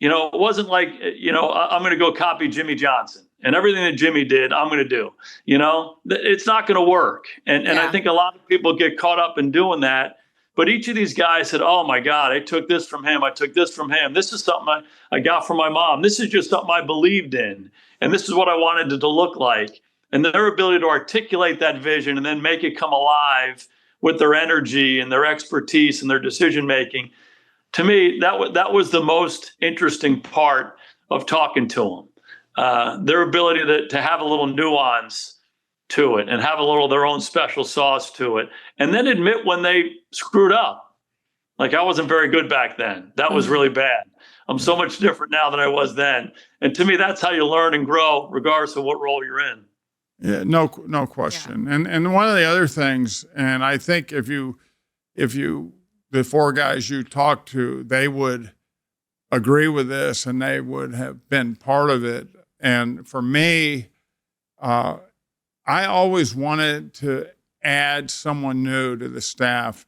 It wasn't like, I'm going to go copy Jimmy Johnson and everything that Jimmy did, I'm going to do. It's not going to work. And I think a lot of people get caught up in doing that. But each of these guys said, oh, my God, I took this from him. I took this from him. This is something I got from my mom. This is just something I believed in. And this is what I wanted it to look like. And their ability to articulate that vision and then make it come alive with their energy and their expertise and their decision making. To me, that was the most interesting part of talking to them. Their ability to have a little nuance to it and have a little of their own special sauce to it. And then admit when they screwed up. Like, I wasn't very good back then. That was really bad. I'm so much different now than I was then. And to me, that's how you learn and grow, regardless of what role you're in. Yeah, no question. Yeah. And one of the other things, and I think if you the four guys you talked to, they would agree with this and they would have been part of it. And for me, I always wanted to add someone new to the staff,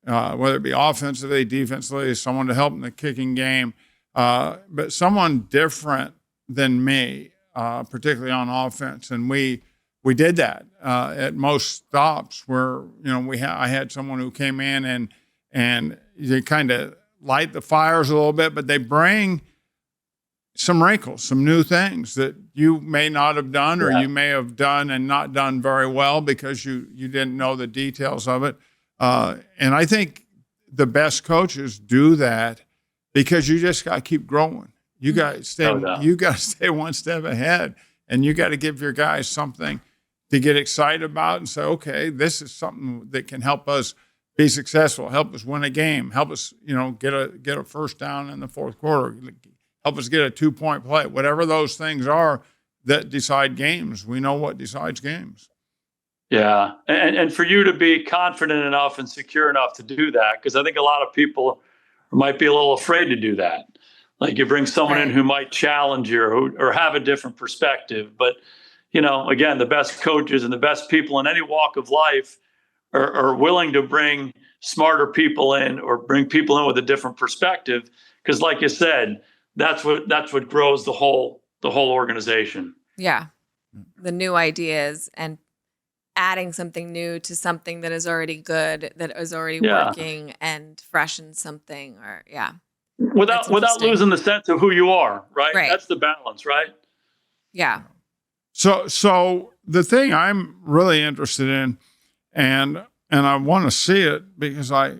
whether it be offensively, defensively, someone to help in the kicking game, but someone different than me, particularly on offense. And we did that at most stops where, I had someone who came in and you kind of light the fires a little bit, but they bring some wrinkles, some new things that you may not have done or you may have done and not done very well because you didn't know the details of it. And I think the best coaches do that because you just got to keep growing. You got to stay one step ahead, and you got to give your guys something to get excited about and say, okay, this is something that can help us be successful, help us win a game, help us, get a first down in the fourth quarter, help us get a 2-point play, whatever those things are that decide games. We know what decides games. Yeah. And for you to be confident enough and secure enough to do that, because I think a lot of people might be a little afraid to do that. Like, you bring someone in who might challenge you or have a different perspective. But, again, the best coaches and the best people in any walk of life are willing to bring smarter people in or bring people in with a different perspective. Because, like you said, that's what grows the whole organization. Yeah. The new ideas and adding something new to something that is already good, that is already working, and freshen something, or without losing the sense of who you are, right? That's the balance, right? Yeah. So the thing I'm really interested in, and I want to see it because I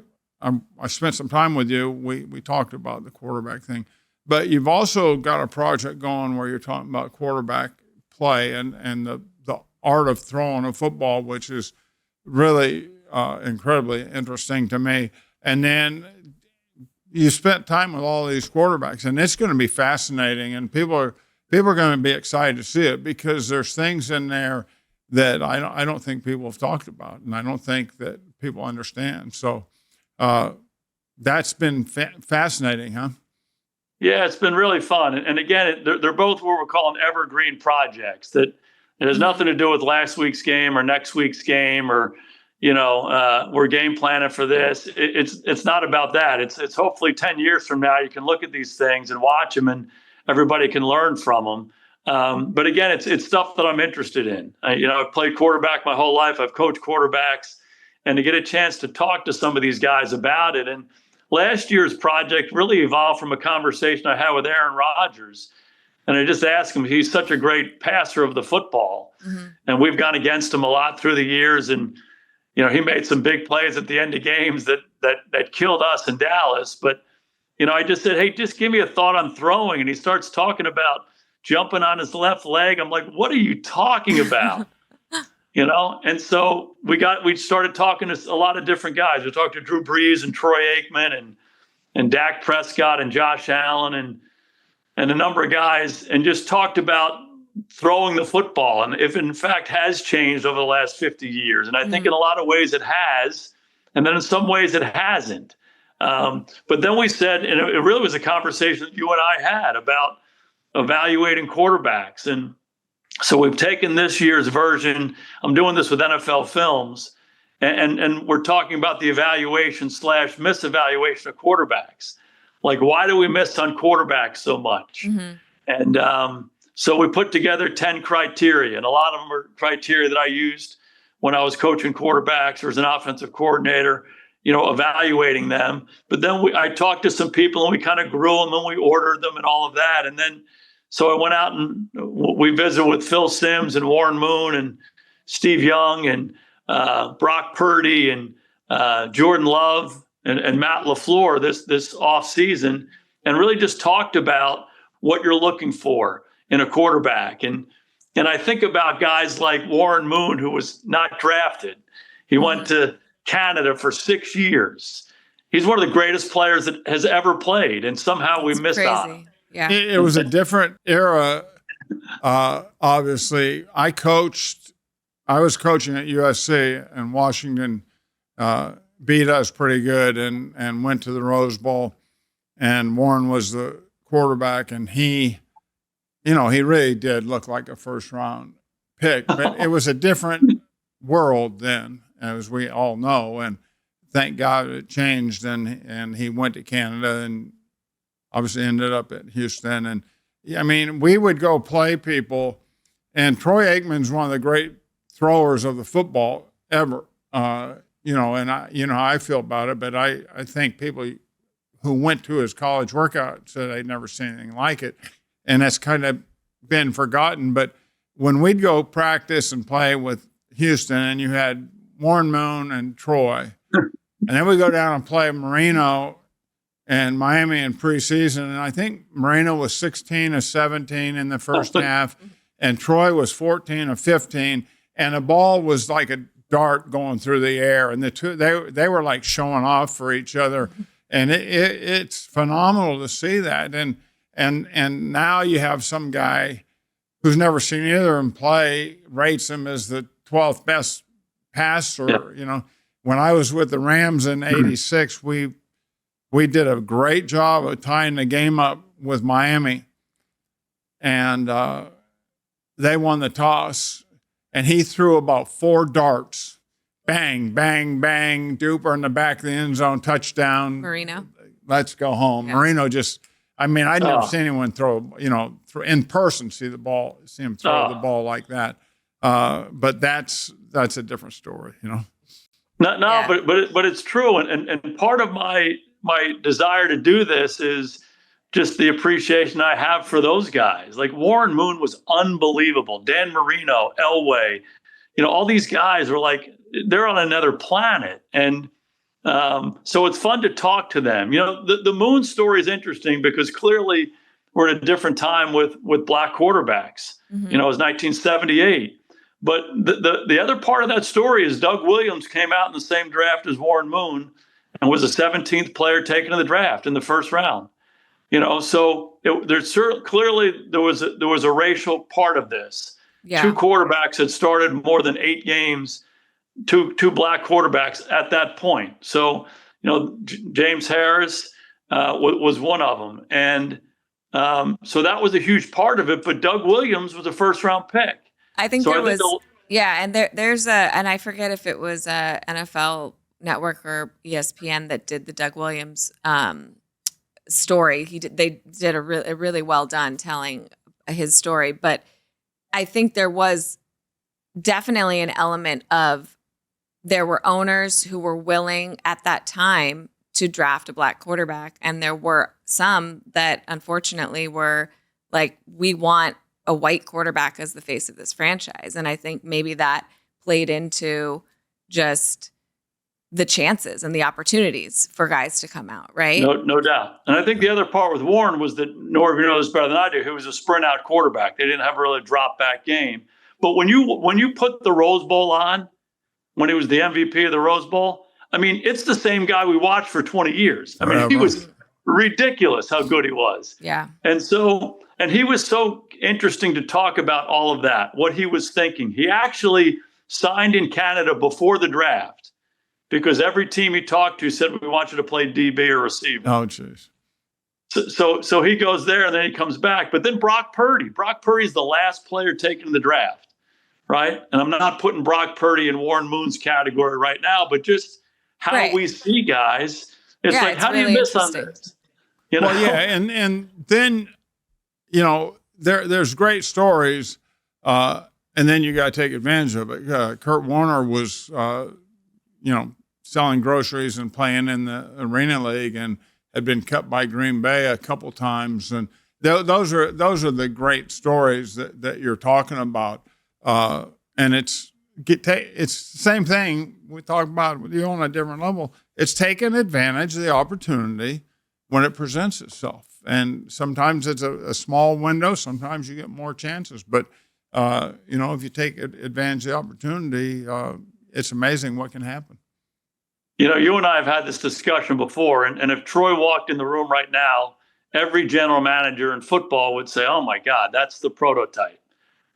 spent some time with you. We talked about the quarterback thing, but you've also got a project going where you're talking about quarterback play and the art of throwing a football, which is really incredibly interesting to me. And then you spent time with all these quarterbacks, and it's going to be fascinating. And people are going to be excited to see it because there's things in there that I don't think people have talked about, and I don't think that people understand. So that's been fascinating, huh? Yeah, it's been really fun. And again, they're both what we're calling evergreen projects that it has nothing to do with last week's game or next week's game or, we're game planning for this. It's not about that. It's hopefully 10 years from now, you can look at these things and watch them and everybody can learn from them. But again, it's stuff that I'm interested in. I've played quarterback my whole life. I've coached quarterbacks, and to get a chance to talk to some of these guys about it. And last year's project really evolved from a conversation I had with Aaron Rodgers. And I just asked him, he's such a great passer of the football. Mm-hmm. And we've gone against him a lot through the years. And, he made some big plays at the end of games that killed us in Dallas. But, I just said, hey, just give me a thought on throwing. And he starts talking about jumping on his left leg. I'm like, what are you talking about? And so we started talking to a lot of different guys. We talked to Drew Brees and Troy Aikman and Dak Prescott and Josh Allen and a number of guys, and just talked about throwing the football and if it in fact has changed over the last 50 years. And I think in a lot of ways it has, and then in some ways it hasn't. But then we said, and it really was a conversation that you and I had about evaluating quarterbacks. And so we've taken this year's version. I'm doing this with NFL Films, and we're talking about the evaluation / misevaluation of quarterbacks. Like, why do we miss on quarterbacks so much? Mm-hmm. And so we put together 10 criteria, and a lot of them are criteria that I used when I was coaching quarterbacks or as an offensive coordinator, evaluating them. But then I talked to some people, and we kind of grew them, and we ordered them and all of that. And then so I went out and we visited with Phil Simms and Warren Moon and Steve Young and Brock Purdy and Jordan Love and Matt LaFleur this off season, and really just talked about what you're looking for in a quarterback. And And I think about guys like Warren Moon, who was not drafted. He went to Canada for 6 years. He's one of the greatest players that has ever played, and somehow we missed on him. Yeah. It was a different era. Obviously, I was coaching at USC, and Washington beat us pretty good and went to the Rose Bowl. And Warren was the quarterback, and he really did look like a first-round pick. But it was a different world then, as we all know. And thank God it changed, and he went to Canada and obviously ended up at Houston. And I mean, we would go play people, and Troy Aikman's one of the great throwers of the football ever. And I feel about it, but I think people who went to his college workout said they'd never seen anything like it. And that's kind of been forgotten. But when we'd go practice and play with Houston, and you had Warren Moon and Troy, and then we go down and play Marino and Miami in preseason. And I think Marino was 16 of 17 in the first half, and Troy was 14 of 15. And the ball was like a dart going through the air. And the two, they were like showing off for each other. And it's phenomenal to see that. And now you have some guy who's never seen either of them play, rates him as the 12th best passer. Yeah. When I was with the Rams in '86, we did a great job of tying the game up with Miami. And they won the toss. And he threw about 4 darts. Bang, bang, bang, duper in the back of the end zone, touchdown. Marino. Let's go home. Yeah. Marino I'd never seen anyone throw in person, see him throw the ball like that. But that's a different story, No, yeah. but it's true. And part of my desire to do this is just the appreciation I have for those guys. Like Warren Moon was unbelievable. Dan Marino, Elway, all these guys are like, they're on another planet. And so it's fun to talk to them. The Moon story is interesting because clearly we're in a different time with black quarterbacks. Mm-hmm. It was 1978. But the other part of that story is Doug Williams came out in the same draft as Warren Moon and was the 17th player taken in the draft in the first round. So clearly there was a racial part of this. Yeah. 2 quarterbacks had started more than 8 games, two black quarterbacks at that point. So, James Harris was one of them. And so that was a huge part of it. But Doug Williams was a first-round pick. I think and there's and I forget if it was NFL Network or ESPN that did the Doug Williams story. They did a really well done telling his story, but I think there was definitely an element of there were owners who were willing at that time to draft a black quarterback, and there were some that unfortunately were like, we want a white quarterback as the face of this franchise. And I think maybe that played into just the chances and the opportunities for guys to come out, right? No doubt. And I think the other part with Warren was that, Norv, you know this better than I do, he was a sprint out quarterback. They didn't have really a drop back game. But when you put the Rose Bowl on, when he was the MVP of the Rose Bowl, I mean, it's the same guy we watched for 20 years. I mean, he was ridiculous how good he was. Yeah. And he was so interesting to talk about all of that, what he was thinking. He actually signed in Canada before the draft because every team he talked to said, we want you to play DB or receiver. Oh, jeez. So he goes there and then he comes back. But then Brock Purdy's the last player taken in the draft, right? And I'm not putting Brock Purdy in Warren Moon's category right now, but just how we see guys. It's like, how do you miss on this? Well, yeah, and then, there's great stories, and then you got to take advantage of it. Kurt Warner was, selling groceries and playing in the Arena League and had been cut by Green Bay a couple times. And those are the great stories that you're talking about. And it's the same thing we talk about with you on a different level. It's taking advantage of the opportunity when it presents itself. And sometimes it's a small window. Sometimes you get more chances. But if you take advantage of the opportunity, it's amazing what can happen. You and I have had this discussion before, and if Troy walked in the room right now, every general manager in football would say, oh my God, that's the prototype,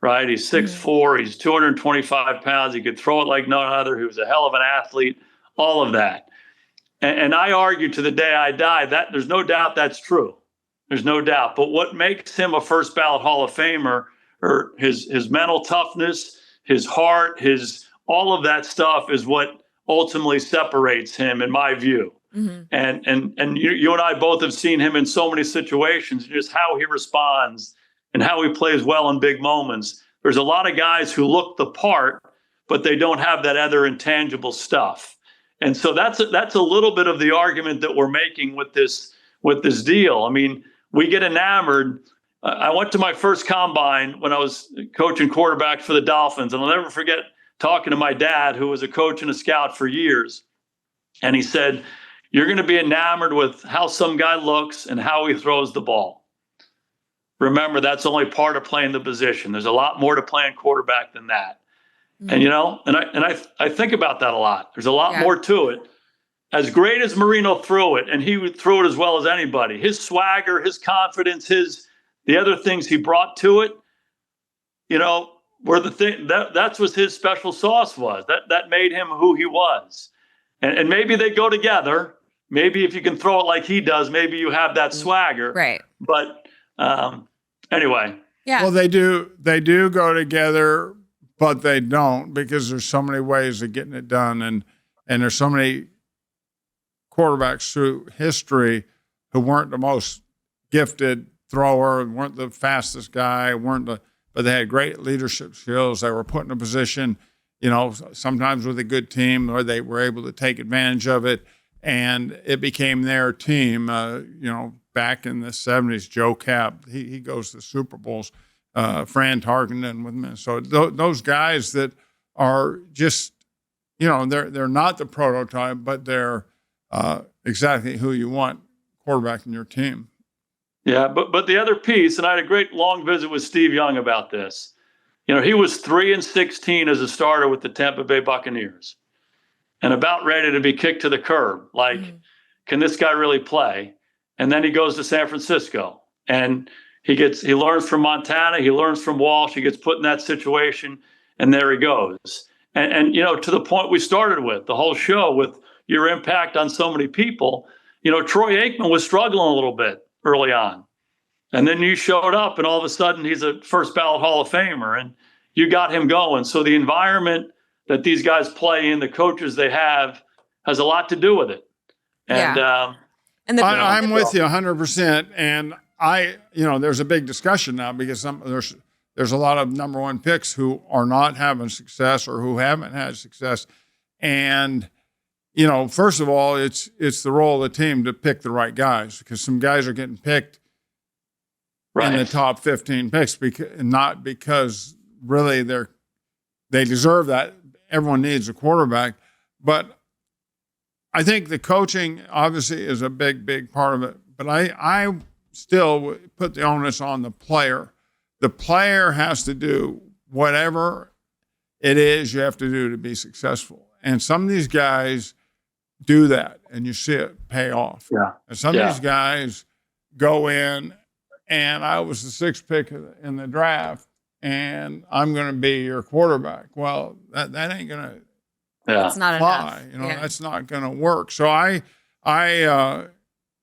right? He's 6'4", he's 225 pounds, he could throw it like no other, he was a hell of an athlete, all of that. And I argue to the day I die that there's no doubt that's true. There's no doubt. But what makes him a first ballot Hall of Famer, or his mental toughness, his heart, all of that stuff is what ultimately separates him, in my view. Mm-hmm. And you and I both have seen him in so many situations, just how he responds and how he plays well in big moments. There's a lot of guys who look the part, but they don't have that other intangible stuff. And so that's a little bit of the argument that we're making with this deal. I mean, we get enamored. I went to my first combine when I was coaching quarterback for the Dolphins, and I'll never forget talking to my dad, who was a coach and a scout for years. And he said, you're going to be enamored with how some guy looks and how he throws the ball. Remember, that's only part of playing the position. There's a lot more to playing quarterback than that. Mm-hmm. And I think about that a lot. There's a lot more to it. As great as Marino threw it, and he threw it as well as anybody, his swagger, his confidence, the other things he brought to it, were the thing that's what his special sauce was. That made him who he was. And maybe they go together. Maybe if you can throw it like he does, maybe you have that swagger. Right. But anyway. Yeah. Well, they do go together, but they don't, because there's so many ways of getting it done. And there's so many quarterbacks through history who weren't the most gifted thrower, weren't the fastest guy, but they had great leadership skills. They were put in a position, sometimes with a good team where they were able to take advantage of it, and it became their team. Back in the 70s, Joe Cap, he goes to the Super Bowls. Fran Tarkenton with Minnesota. Those guys that are just, they're not the prototype, but they're exactly who you want quarterback in your team. Yeah, but the other piece, and I had a great long visit with Steve Young about this. He was 3-16 as a starter with the Tampa Bay Buccaneers, and about ready to be kicked to the curb. Like, can this guy really play? And then he goes to San Francisco, and he learns from Montana, he learns from Walsh, he gets put in that situation, and there he goes. And to the point we started with, the whole show, with your impact on so many people, Troy Aikman was struggling a little bit early on. And then you showed up, and all of a sudden he's a first ballot Hall of Famer, and you got him going. So the environment that these guys play in, the coaches they have, has a lot to do with it. And, I'm with you 100%. And there's a big discussion now, because there's a lot of number one picks who are not having success, or who haven't had success. And, first of all, it's the role of the team to pick the right guys, because some guys are getting picked in the top 15 picks, not because really they deserve that. Everyone needs a quarterback. But I think the coaching obviously is a big, big part of it. But I still put the onus on the player. The player has to do whatever it is you have to do to be successful. And some of these guys do that, and you see it pay off. Yeah. And some of these guys go in, and I was the sixth pick in the draft, and I'm going to be your quarterback. Well, that ain't going to that's not fly. enough. That's not going to work. So I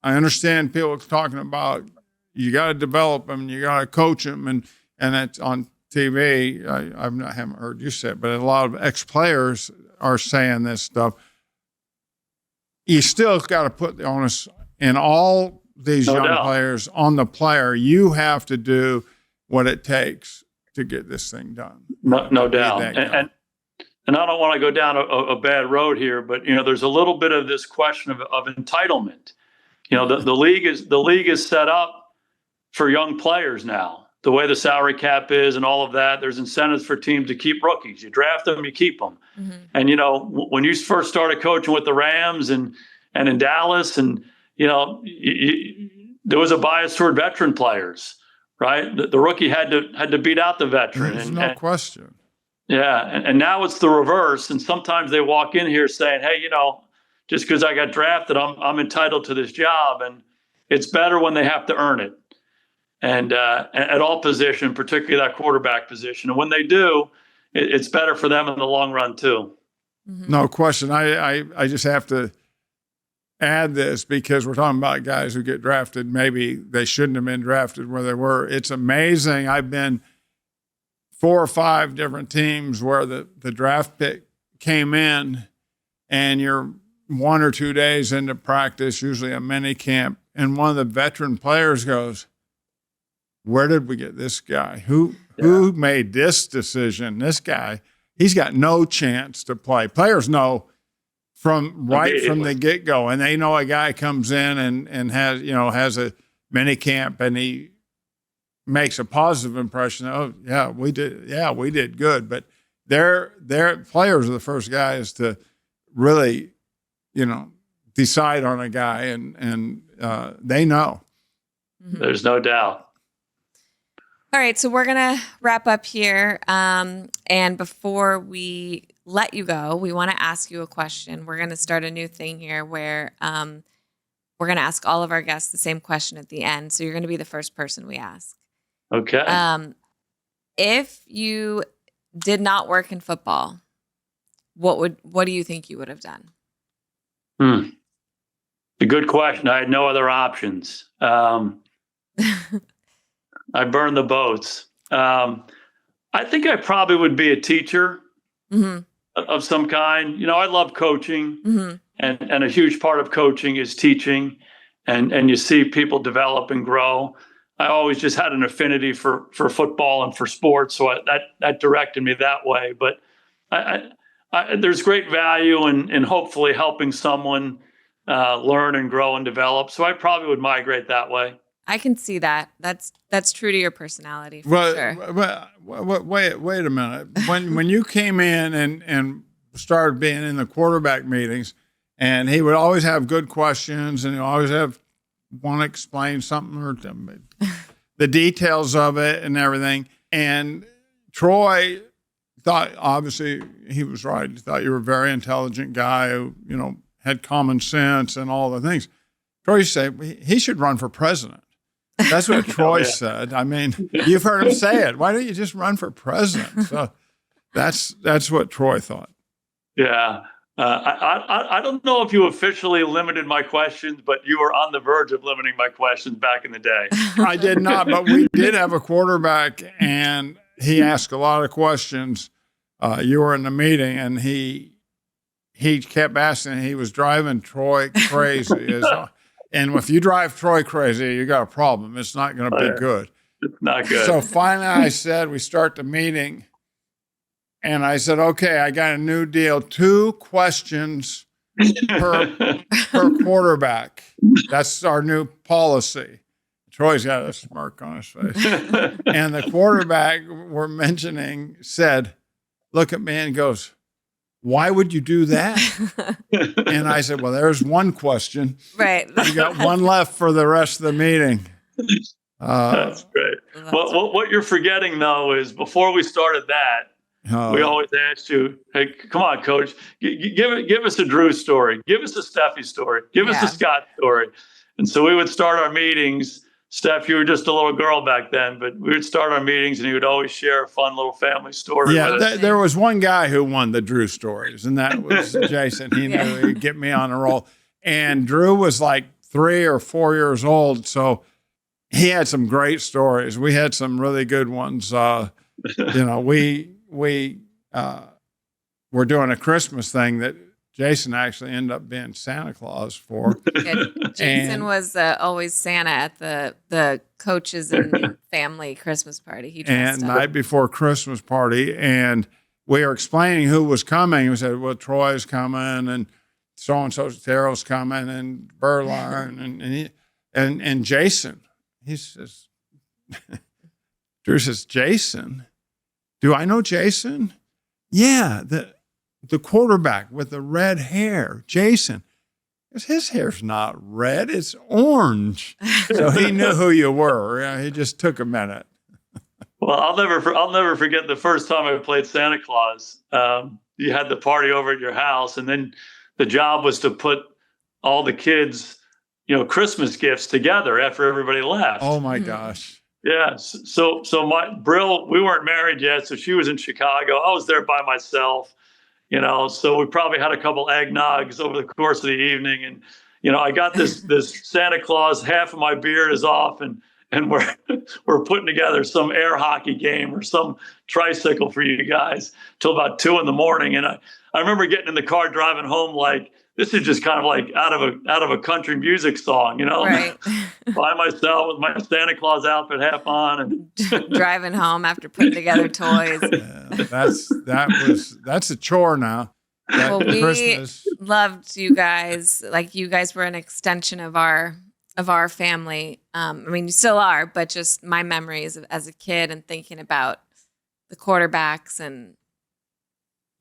understand people talking about you got to develop them, you got to coach them, and it's on TV. I haven't heard you say it, but a lot of ex-players are saying this stuff. You still got to put the onus in all these young players on the player. You have to do what it takes to get this thing done. No doubt. And I don't want to go down a bad road here, but there's a little bit of this question of entitlement. The league is set up for young players now. The way the salary cap is and all of that, there's incentives for teams to keep rookies. You draft them, you keep them. Mm-hmm. And when you first started coaching with the Rams and in Dallas, and there was a bias toward veteran players. right? The rookie had to beat out the veteran. There's no question. Yeah, and now it's the reverse. And sometimes they walk in here saying, "Hey, just because I got drafted, I'm entitled to this job." And it's better when they have to earn it. And at all position, particularly that quarterback position. And when they do, it's better for them in the long run too. Mm-hmm. No question. I just have to add this because we're talking about guys who get drafted. Maybe they shouldn't have been drafted where they were. It's amazing. I've been 4 or 5 different teams where the draft pick came in and you're 1 or 2 days into practice, usually a mini camp, and one of the veteran players goes, "Where did we get this guy? Who made this decision? This guy, he's got no chance to play." Players know from the get-go, and they know a guy comes in and has a mini camp and he makes a positive impression. Oh, yeah, we did good. But their players are the first guys to really, decide on a guy, and they know. Mm-hmm. There's no doubt. All right, so we're going to wrap up here. And before we let you go, we want to ask you a question. We're going to start a new thing here where we're going to ask all of our guests the same question at the end. So you're going to be the first person we ask. Okay. If you did not work in football, what do you think you would have done? A good question. I had no other options. I burned the boats. I think I probably would be a teacher Mm-hmm. of some kind. I love coaching, Mm-hmm. and a huge part of coaching is teaching, and you see people develop and grow. I always just had an affinity for football and for sports, so that directed me that way. But there's great value in hopefully helping someone learn and grow and develop. So I probably would migrate that way. I can see that. That's true to your personality for sure. Wait a minute. When you came in and started being in the quarterback meetings, and he would always have good questions, and he always want to explain something or the details of it and everything. And Troy thought, obviously, he was right. He thought you were a very intelligent guy who, had common sense and all the things. Troy said he should run for president. That's what Troy said. I mean, you've heard him say it. Why don't you just run for president? So that's what Troy thought. Yeah. I don't know if you officially limited my questions, but you were on the verge of limiting my questions back in the day. I did not, but we did have a quarterback, and he asked a lot of questions. You were in the meeting, and he kept asking. He was driving Troy crazy. And if you drive Troy crazy, you got a problem. It's not going to be good. It's not good. So finally I said, we start the meeting. And I said, okay, I got a new deal. 2 questions per quarterback. That's our new policy. Troy's got a smirk on his face. And the quarterback we're mentioning said, look at me and goes, "Why would you do that?" And I said, well, there's one question. Right. You got one left for the rest of the meeting. That's great. What you're forgetting, though, is before we started that, we always asked you, "Hey, come on, Coach, give us a Drew story. Give us a Steffi story. Give us a Scott story." And so we would start our meetings. Steph, you were just a little girl back then, but we would start our meetings and he would always share a fun little family story. Yeah, there was one guy who won the Drew stories, and that was Jason. He knew he'd get me on a roll. And Drew was like 3 or 4 years old, so he had some great stories. We had some really good ones. We were doing a Christmas thing that Jason actually ended up being Santa Claus for. Yeah, Jason was always Santa at the coaches and family Christmas party. He dressed up. Night before Christmas party, and we were explaining who was coming. We said, well, Troy's coming, and so-and-so Daryl's coming, and Burlar, and Jason. He says, Drew says, "Jason? Do I know Jason?" "Yeah, the quarterback with the red hair, Jason." His hair's not red, it's orange. So he knew who you were. Yeah, he just took a minute. Well, I'll never forget the first time I played Santa Claus. You had the party over at your house, and then the job was to put all the kids, Christmas gifts together after everybody left. Oh my gosh. Yeah. So my Brill, we weren't married yet, so she was in Chicago. I was there by myself. So we probably had a couple eggnogs over the course of the evening. And, I got this Santa Claus, half of my beard is off, and we're putting together some air hockey game or some tricycle for you guys till about 2 a.m. And I remember getting in the car driving home like, this is just kind of like out of a country music song, Right. by myself with my Santa Claus outfit half on and driving home after putting together toys. Yeah, that's a chore now. Well, we Christmas. loved you guys. Like, you guys were an extension of our family. You still are, but just my memories as a kid and thinking about the quarterbacks and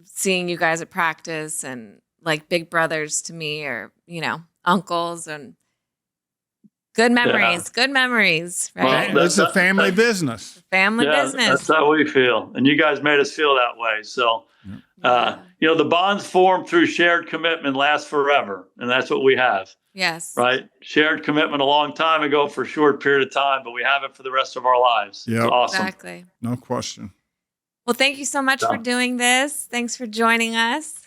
seeing you guys at practice and like big brothers to me, or, uncles, and good memories, right? Well, it's a family business. Family business. That's how we feel. And you guys made us feel that way. So, the bonds formed through shared commitment last forever. And that's what we have. Yes. Right. Shared commitment a long time ago for a short period of time, but we have it for the rest of our lives. Yep. It's awesome. Exactly. No question. Well, thank you so much for doing this. Thanks for joining us.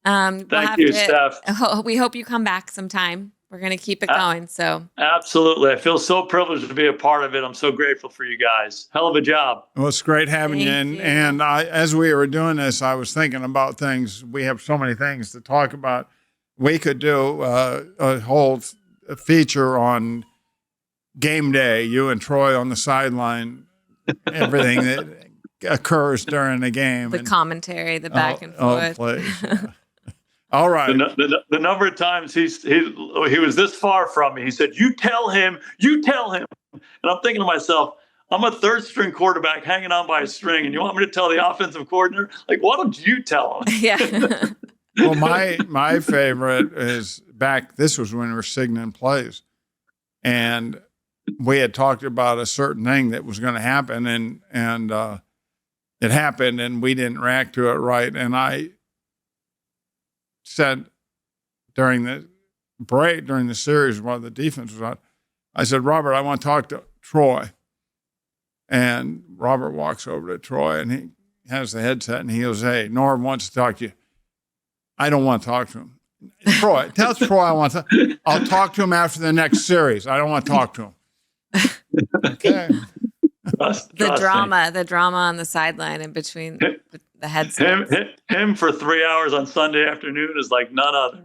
Thank you, Steph. We hope you come back sometime. We're going to keep it going. So absolutely. I feel so privileged to be a part of it. I'm so grateful for you guys. Hell of a job. Well, it's great having you. Thank you. And as we were doing this, I was thinking about things. We have so many things to talk about. We could do a whole feature on game day, you and Troy on the sideline, everything that occurs during the game. The commentary, the back and forth. Oh, please. Yeah. All right. The number of times he was this far from me. He said, you tell him. And I'm thinking to myself, I'm a third string quarterback hanging on by a string, and you want me to tell the offensive coordinator? Like, why don't you tell him? Yeah. Well, my favorite is this was when we were signaling plays, and we had talked about a certain thing that was going to happen, and it happened, and we didn't react to it right. And I said during the break, during the series while the defense was out, I said, Robert, I want to talk to Troy. And Robert walks over to Troy, and he has the headset, and he goes, hey, Norm wants to talk to you. I don't want to talk to him. Troy, tell Troy I'll talk to him after the next series. I don't want to talk to him. Okay. The drama on the sideline in between the headsets. Him for 3 hours on Sunday afternoon is like none other.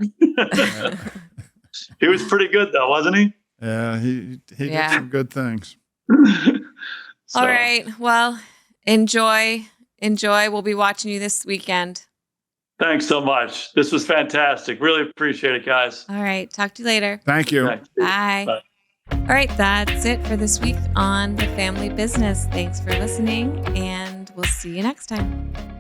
He was pretty good though, wasn't he? Yeah, he did some good things. All right. Well, enjoy. We'll be watching you this weekend. Thanks so much. This was fantastic. Really appreciate it, guys. All right. Talk to you later. Thank you. Bye. Bye. All right. That's it for this week on The Family Business. Thanks for listening, and we'll see you next time.